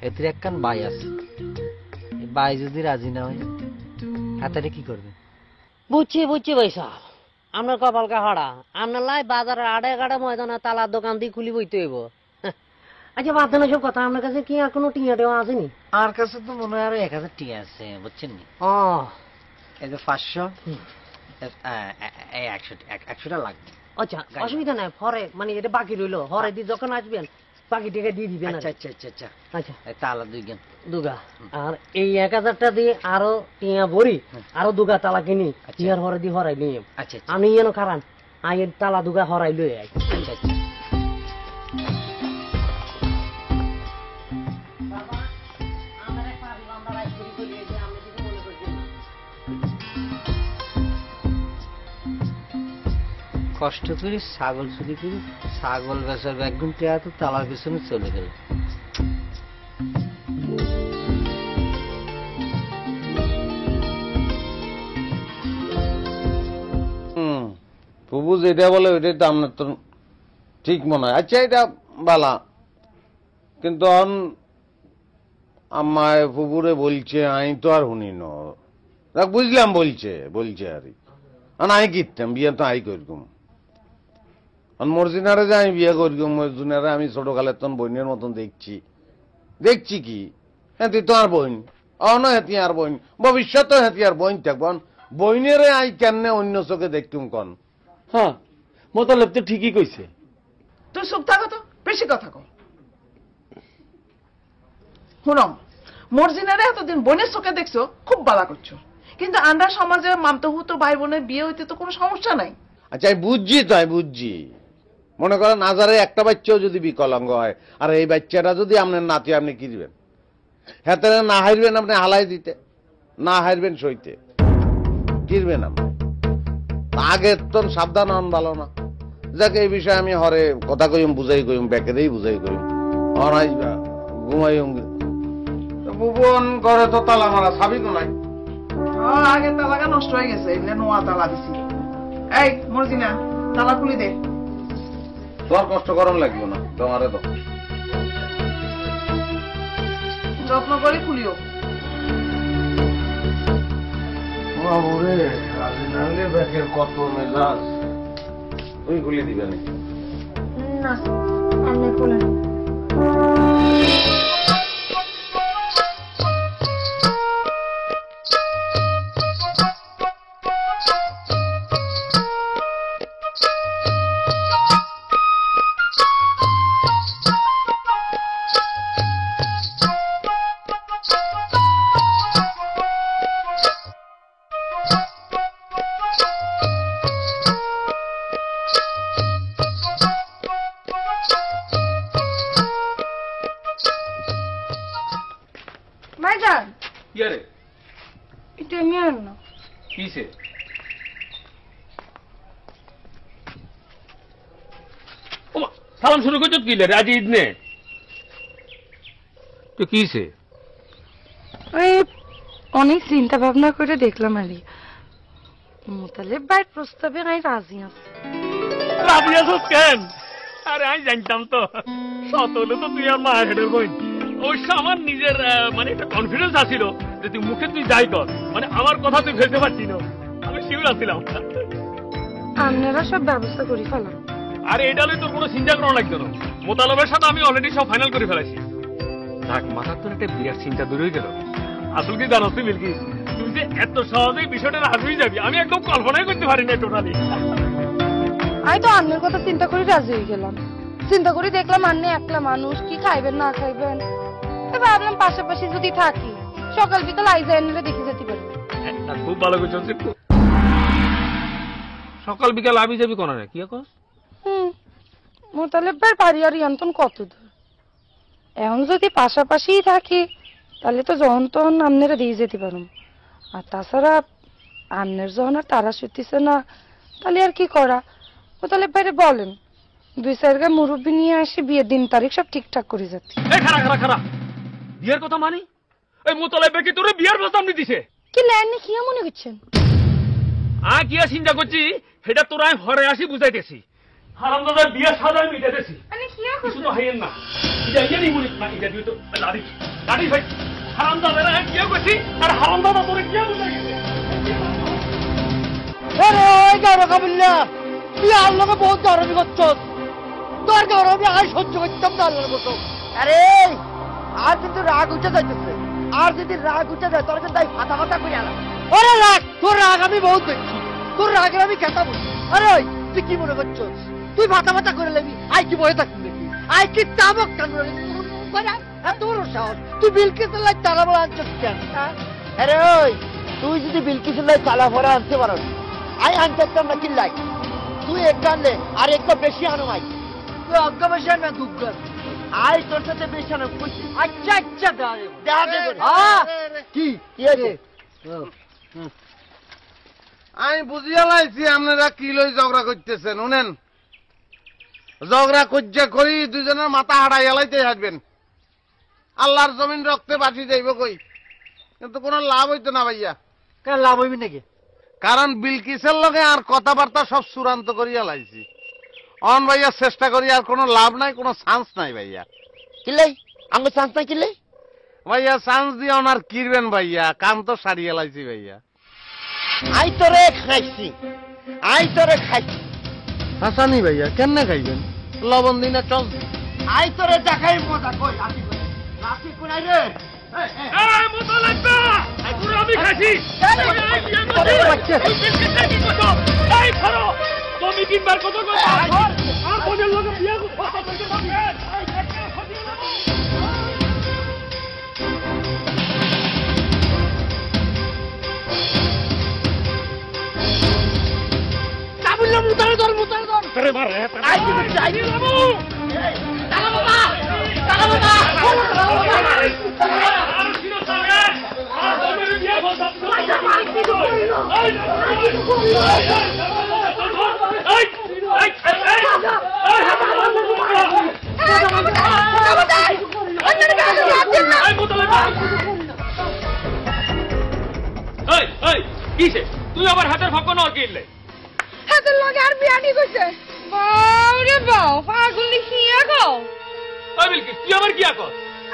এদের একখান বাই আছে। এই বাই যদি রাজি না হয়, হাতারে কি করবে?
বুঝছি ভাই সাহেব, আপনার কপালকা হড়া। আপনার লাই বাজারের আড়ে গাড়ে ময়দানে তালার দোকান দিয়ে খুলি বইতে হইব। আচ্ছা, বাদ দেন সব কথা। আপনার কাছে কি আর কোনো টিয়া টেওয়া আসেনি?
আমার কাছে তো মনে হয় আরো 1000 টিয়া আছে, বুঝছেন নি?
ও,
এই যে 500, 100টা লাগবে।
আচ্ছা, অসুবিধা নাই। পরে মানে এটা বাকি রইলো, হরে দিয়ে যখন আসবেন বাকি টাকা দিয়ে দিবেন।
আচ্ছা আচ্ছা আচ্ছা আচ্ছা
আচ্ছা,
তালা 2 গেন
দুগা। আর এই 1000টা দিয়ে আরো টিয়া ভরি, আরো দুগা তালা কিনি, টিয়ার হরে দিয়ে হরাই নিয়ে।
আচ্ছা,
আমি এনো খারান আইয়ের তালা দুগা হরাই লই আই।
আচ্ছা আচ্ছা। কষ্ট করি ছাগল চুরি করি, ছাগল বেচার ব্যাগুন টেয়া তো তালার পিছনে চলে গেল।
ফুবু যেটা বলে ওইটাই তো আপনার তো ঠিক মনে হয়। আচ্ছা, এটা বালা, কিন্তু আমায় ফুবুরে বলছে, আমি তো আর শুনি ন, বুঝলাম বলছে আর আমি কিতাম বিয়ে তো আই করগুম। মর্জিনারে যে আমি বিয়ে করগুম, মর্জিনারে আমি ছোটকালের তখন বোনের মতন দেখছি কি হেঁতি তো আর বোন না, হেঁতি আর বোন, ভবিষ্যতে হেঁতি আর বোন থাকবন। বইনেরে আই কেন অন্য চোখে দেখতুম কন?
হ্যাঁ, মোতালেব তো ঠিকই কইছে।
তুই চুপ থাকো তো, বেশি কথা কও। শুনম, মর্জিনারে এতদিন বোনের চোখে দেখছো, খুব বালা করছো, কিন্তু আমরা সমাজে মামতহুতো ভাই বোনের বিয়ে হইতে তো কোনো সমস্যা নাই।
আচ্ছা, আমি বুঝছি। মনে করেন হাজারে একটা বাচ্চাও যদি বিকলাঙ্গ হয়, আর এই বাচ্চাটা যদি আপনার নাতি, আপনি কি দিবেন? হ্যাঁ, না হারবেন আপনি হালাই দিতে, না হারবেন সইতে, কিরবেন আপনি? আগে তো সাবধান হন, ভালো না। যাকে এই বিষয়ে আমি হরে কথা কইম, বুঝাই কইম, ব্যাকেরেই বুঝাই কইম, অনাইবা ঘুমাইম। ভুবন করে তো তালা মারা সাবি তো নাই।
আগে তালাটা নষ্ট হয়ে গেছে, এগুলো নোয়া তালা দিছি। এই মর্জিনা, তালা খুলি দে।
তোর কষ্ট করন লাগবে না, তোমারে তো
যত্ন করে খুলিও।
কত মেজাজ, তুই খুলে দিবে
না, আপনি খুলেন। ভাইজান,
ইয়ারে
এটা নিয়ে আন না।
কিসে? সালাম শুরু করছো কি রে? আজ ঈদ নে তো কিসে?
ওই অনেক চিন্তা ভাবনা করে দেখলাম আর মোতালেব ভাইয়ের প্রস্তাবে আমি রাজি আছি।
রাজি আছো কেন? আরে আমি জানতাম তো, সত হলে তো তুই আর মায়ের হেডের বই। অবশ্য আমার নিজের মানে একটা কনফিডেন্স আছিল যে তুই মুখে তুই যাই কর, মানে আমার কথা তুই ফেলতে পারছি না, আমি শিওর আছিলাম।
আপনারা সব ব্যবস্থা করে ফেলাম।
আরে এটা হলে তোর কোনো চিন্তা করা লাগতো না, মোতালেবের সাথে আমি অলরেডি সব ফাইনাল করে ফেলেছি। থাক, মাথার তোর একটা বিরাট চিন্তা দূর হয়ে গেল। আসল কি জানো তুই বিলকিস, তুই যে এত সহজেই বিষয়টা রাজি হয়ে যাবি আমি একদম কল্পনাই করতে পারি না টোটালি।
আমি তো আপনার কথা চিন্তা করে রাজি হয়ে গেলাম। চিন্তা করে দেখলাম আপনি একলা মানুষ, কি খাইবেন না খাইবেন, ভাবলাম পাশাপাশি যদি থাকি সকাল বিকাল আইজা এনে দেখে যেতে পারবো।
খুব ভালো করছো, সকাল বিকাল আবি যাবি কোন কি কস?
মোতালেব ভাই বাড়ি আর ইয়ান্তন কত দূর, এখন যদি পাশাপাশি থাকি তাহলে তো যখন তখন আপনারা দিয়ে যেতে পারুন। আর তাছাড়া আপনার যখন আর তারা শুতিছে না তাহলে আর কি করা। মোতালেব ভাইরে বলেন 2-4 গা মুরব্বী নিয়ে আসি, বিয়ের দিন তারিখ সব ঠিকঠাক করে যাচ্ছে।
বিয়ের কথা মানি? এই মোতালেব ভাই কি তোরে বিয়ের প্রস্তাব দিছে?
কি লাইন কি মনে করছেন?
কি চিন্তা করছি সেটা তোরা আমি ঘরে আসি বুঝাইতেছি। হারামদাদার বিয়ে সাজায় মিটাইতেছি। কিছু তো হাইয়েন না, হারামদাদারা কি করছি আর হারামদাদা তোরে কি বুঝাই গেছে?
তুই আল্লাহকে বহুত গরমি করছস, তোর গরমে আর সহ্য করতাম না আল্লাহর মতো। আরে আর কিন্তু রাগ উঠে যাইতেছে, আর যদি রাগ উঠে যায় তোর কিন্তু ফাটা ফাটা করে আলাম। আরে রাগ, তোর রাগ আমি বহুত দেখছি, তোর রাগের আমি কেতা বলি। আরে তুই কি মনে করছস তুই ফাটা ফাটা করে লেবি? আই কি বয়ে থাকবি দেখি? আই কি তাবক কেন এত বড় সাহস? তুই বিলকিসের লাই তালা ভরা আনছিস কেন? আরে ওই তুই যদি বিলকিসের লাই তালা ভরা আনতে পারো আই আনতে পারতাম না কিল্লাই। তুই এক আনলে আর একটা বেশি আনো। আই তুই অজ্ঞ বেশি আনবে দুগ্গর, আই তোর সাথে বেশি আনো। আচ্ছা আচ্ছা দেখা দেবে। কি আছে?
আমি বুঝিয়া লাইছি আপনারা কি লই ঝগড়া করতেছেন। শুনেন, ঝগড়া কজ্জা করি দুজনের মাথা হারাই এলাইতে আসবেন, আল্লাহর জমিন রক্তে বাঁচি যাইব কই, কিন্তু কোনো লাভ হইতো না ভাইয়া।
কেন লাভ হইবি নাকি?
কারণ বিলকিসের লগে আর কথাবার্তা সব চূড়ান্ত করিয়া লাইছি। অন ভাইয়া চেষ্টা করি আর কোনো লাভ নাই, কোনো চান্স নাই ভাইয়া।
কিলাই আমার চান্স নাই? কিলাই
ভাইয়া চান্স দিয়ে ওনার কিরবেন ভাইয়া, কাম তো সারিয়ে লাইছি ভাইয়া।
আই তোরে খাইছি, আই তোরে খাইছি।
হাসানি ভাইয়া কেমনে খাইবেন? লবণ দিনা চল।
আই তোরে দেখাই মজা। কই রাতি কই? রাতি কোনাই রে?
এই মোতালেব ভাই পুরো আমি খাইছি। এই খরো তুমি কিনবার কত কথা আর বোনের লগে বিয়া কথা বলতে পারবে?
কাবুল্লা মুতারে ধর, মুতারে ধর।
আরে মারে
আই কি চাই বাবু? টাকা বাবা, টাকা বাবা, টাকা বাবা।
আর শিরো সামনে আর বোনের বিয়া কথা কিসে তুই আবার হাতের ফাঁক না কিনলে?
হাতের লগে আর বিয়ানি কইছে। বাউরে বাউ, ফাগুলি কিয়া গো।
ওই বিলকিস তুই আবার কিয়া কর?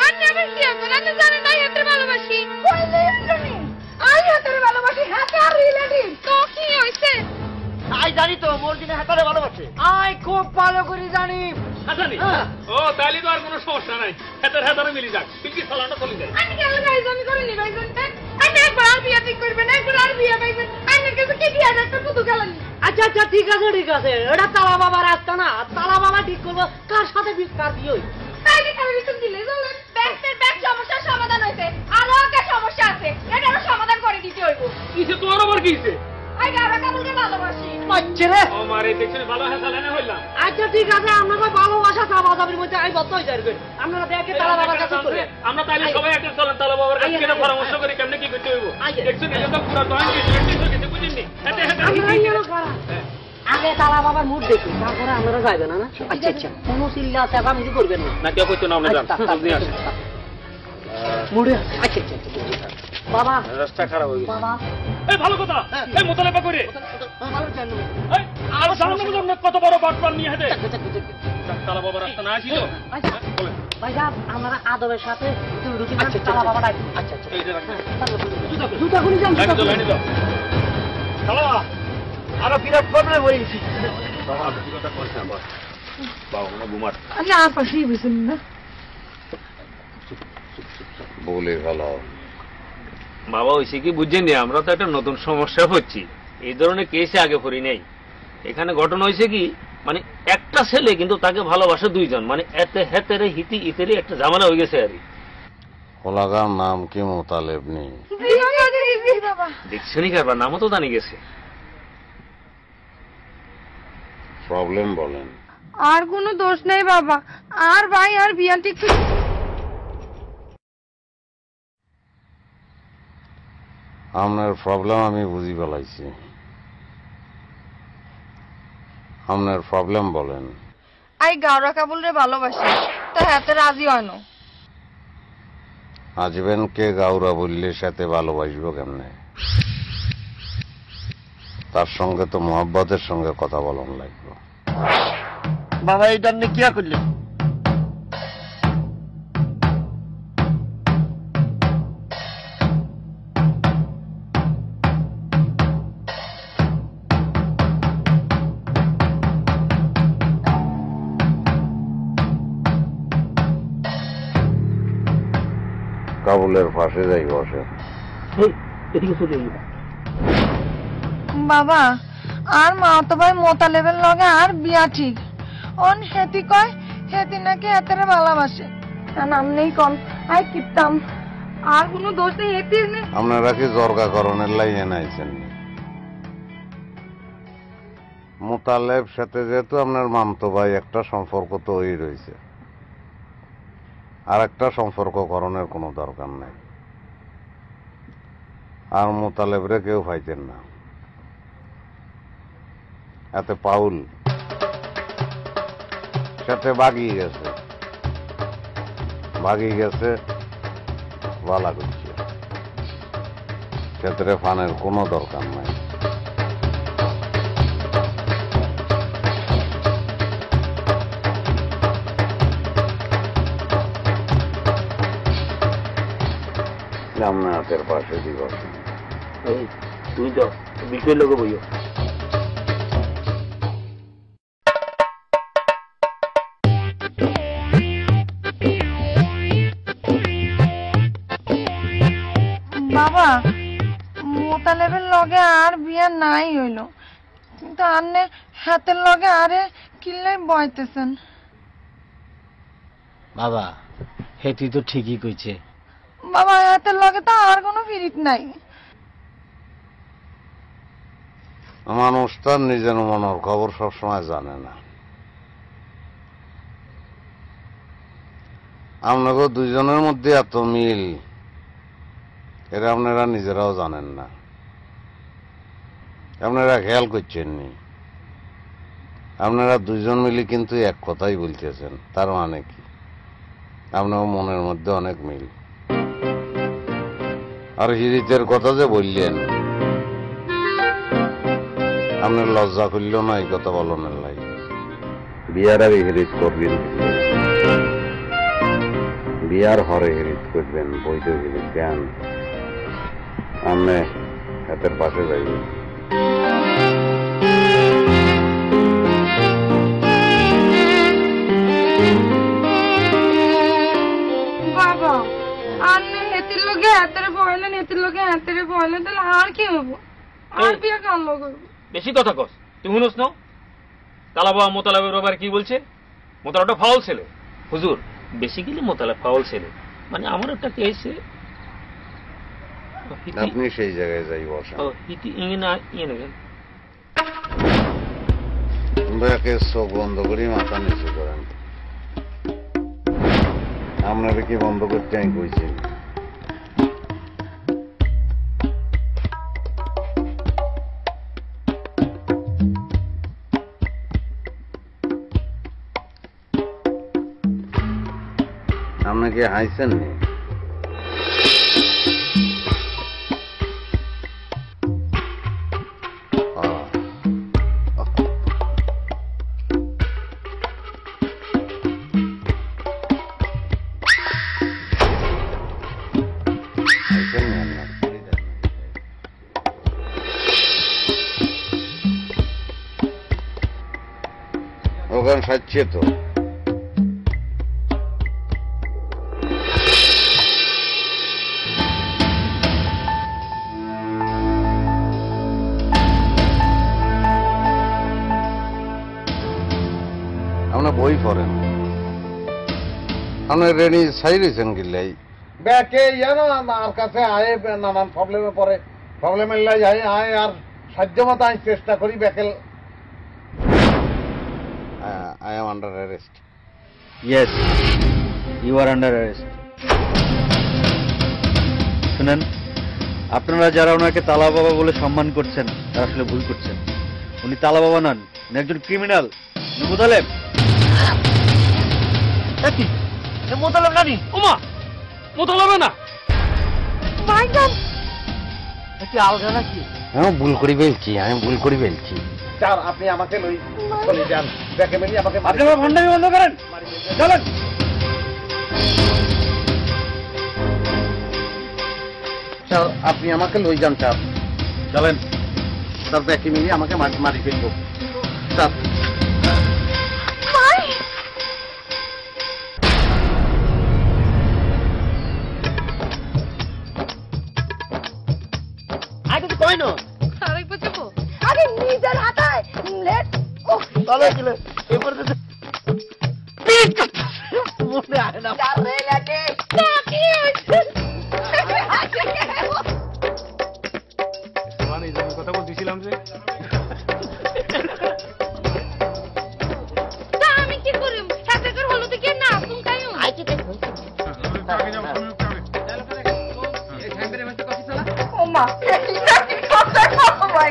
আপনি আবার কিয়া করেন? আপনি জানেন না হাতের ভালোবাসি। কইলে শুনি আই হাতের ভালোবাসি, হাতে আর রিলেটিভ তো কি হইছে?
আই জানি তো মোর দিনে হাতারে ভালোবাসে।
আই খুব ভালো করে জানি।
হাসানি ও তাইলে তো আর কোনো সমস্যা নাই, হাতের হাতারে মিলি যাক, বিলকিস সালাটা চলে যায়।
আমি কেন গাইজামি করিনি ভাইজান? আমি একবার আর বিয়া ঠিক করবেন, একবার আর বিয়া পাইবেন। আইনের কাছে কি বিয়া একটা পুতু গেলেন?
আচ্ছা আচ্ছা ঠিক আছে ঠিক আছে, এটা তালা বাবার রাস্তা না, তালা বাবা ঠিক করবো কার সাথে কার বিয়ে হই।
তাইলে কার বিয়ে দিলে চলেন। ব্যাংকের ব্যাংক সমস্যার সমাধান হইছে, আরো একটা সমস্যা আছে, এটারও সমাধান করে দিতে হইব।
কিসে তোর আবার কিসে?
আই গারা কাবুলকে ভালোবাসি।
আচ্ছা রে
আমারে দেখছেন ভালো হাসালে না হইলাম।
আচ্ছা ঠিক আছে, আপনাকে ভালোবাসা চাপাচাপির মধ্যে আমি বদ্ধ হয়ে যাবে। আপনারা দেখে তালা বাবার কাছে করে
আমরা তাইলে সবাই একটা চলেন তালা বাবার কাছে গিয়ে পরামর্শ করি কেমনে কি করতে হইব। দেখছেন এটা তো পুরো দোকান কিছু বুঝিনি। হাতে হাতে
আগে তালা বাবার মুড দেখি, তারপরে আপনারা যাইবেন না। আচ্ছা আচ্ছা কোনো চিল্লা চেঁচামেচি করবেন না।
না কেউ করতো না, আমরা যান জলদি আসেন।
মুড়ে আচ্ছা আচ্ছা। বাবা
রাস্তা খারাপ হয়ে গেছে
বাবা
এই ভালো কথা এই মোতালেবা করে আর সামনে বুঝলাম কত বড় বাটপার নিয়ে হেঁটে তালা বাবা রাস্তা না আসিল
ভাই সাহেব আমরা আদবের সাথে তুমি ঢুকি না তালা বাবা ডাকি আচ্ছা আচ্ছা জুতা খুলে যান
লাইনে দাও
শালা আরো বিরাট প্রবলেম হয়ে গেছে
বাবা কি কথা কইছ না বাবা না ঘুমার
না পাশেই বসেন না
বলে ভালো
বাবা হয়েছে কি বুঝছেন আমরা তো একটা নতুন সমস্যা হচ্ছি এই ধরনের কেসে আগে পড়ি নাই এখানে ঘটনা হয়েছে কি মানে একটা ছেলে কিন্তু তাকে ভালোবাসে দুইজন মানে এতে হেতেরে হিতি ইতেরে একটা ঝামেলা হয়ে গেছে আর
ওলাগার নাম কি মোতালেব নেই
দেখছেনি কারবার নামও তো জানি গেছে
প্রবলেম বলেন
আর কোনো দোষ নেই বাবা আর ভাই আর বিয়া ঠিক
আপনার প্রবলেম আমি বুঝি ফেলাইছি আপনার প্রবলেম বলেন
আই গাওরা কাবুল রে ভালোবাসি তা হাতে রাজি হয় না
আজীবন কে গাউরা বললে সাথে ভালোবাসবো কেমনে তার সঙ্গে তো মোহাব্বতের সঙ্গে কথা বলন লাগবে
বাবা এই জন্য কি করলেন
কাবুলের পাশে যাই বসে
বাবা আর মা তো ভাই মোতালেবের লগে আর বিয়া ঠিক অন হেতি কয় হেতি নাকি এতেরে ভালোবাসে নাম নেই কম আই কিতাম আর কোনো দোষ নেই হেতির নেই
আপনারা কি জর্গাকরণের লাইনে নাইছেন মোতালেব সাথে যেহেতু আপনার মামতো ভাই একটা সম্পর্ক তো ওই রয়েছে আর একটা সম্পর্ক করণের কোনো দরকার নাই আর মোতালেবরে কেউ পাইতেন না এতে পাউল সাথে বাগিয়ে গেছে বালা করছে ক্ষেত্রে ফানের কোনো দরকার নাই আপনার হাতের পাশে দিবস
তুমি তো বিষয় লোক বইও
বাবা মোতালেবের লগে আর বিয়া নাই হইল কিন্তু আন্নে হাতের লগে আরে কিল্লাই বইতেছেন
বাবা হেতি তো ঠিকই কইছে
বাবা হাতের লগে তো আর কোনো ফিরিত নাই
মানুষ তার নিজের মনের খবর সবসময় জানে না আপনাকে দুইজনের মধ্যে এত মিল এটা আপনারা নিজেরাও জানেন না আপনারা খেয়াল করছেন নি আপনারা দুইজন মিলে কিন্তু এক কথাই বলতেছেন তার মানে কি আপনার মনের মধ্যে অনেক মিল আর হিরিতের কথা যে বললেন আপনার লজ্জা করল না এই কথা বলনের লাই বিয়ার আগে হিরিত করবেন বিয়ার হরে হিরিত করবেন বৈধ হিরিত জ্ঞান আপনি হাতের পাশে যাইবেন
বাবা আন্নে হেতির লগে হাতের বইলেন হেতির লগে হাতের বইলেন তাহলে আর কি হবো আর বিয়া কার লগে
বেশি কথা কস তুই শুনোস না তালাবা মোতালাবের ব্যাপারে কি বলছে মোতালাবটা ফাউল ছেলে হুজুর বেসিক্যালি মোতালাব ফাউল ছেলে মানে আমার একটা কেসে
আপনি সেই জায়গায় যাই বসেন চোখ বন্ধ করি মাথা নিচু করেন আপনারা কি বন্ধ করতে আমি কইছি আপনাকে হাসছেন নি দোকান সাজছে তো। আপনার বই পড়েন, আপনার রেনি ছাই রয়েছেন গিল্লাই ব্যাকে জানো আমার কাছে আয় নানান প্রবলেমে পড়ে, প্রবলেমের লাই আয় আর সাধ্য মতো আমি চেষ্টা করি ব্যাকেল। I am under arrest.
Yes, you are under arrest. শুনেন, আপনারা যারা ওনাকে তালা বাবা বলে সম্মান করছেন তারা আসলে ভুল করছেন। উনি তালা বাবা নন, উনি একজন ক্রিমিনাল। মোতালেব
মোতালেব নানি।
ওমা মোতালেব না
কি আলগা নাকি?
আমি ভুল করি বলছি, আমি ভুল করি বলছি।
স্যার আপনি আমাকে লই চলে যান, ব্যাকে মেলি আমাকে
আপনি আমার ভণ্ডামি বন্ধ করেন, চলেন।
স্যার আপনি আমাকে লই যান স্যার, চলেন। স্যার ব্যাকে মিলি আমাকে মারি ফেলবো স্যার।
আগে তো কই না
আরেকবার যাবো আগে নিজের হাতায় লেট ও
তাহলে গেলে এবার তো মনে আয় না
আরে লাগে কি
মানে এই যে কথা বলছিলাম যে
আমি কি করিম হাতে কর হলো তো কি না তুমি তাই আই কি দেখো আগে যাও তুমি এই সাইবের মধ্যে কফি চালা ও মা কি কথা কও ভাই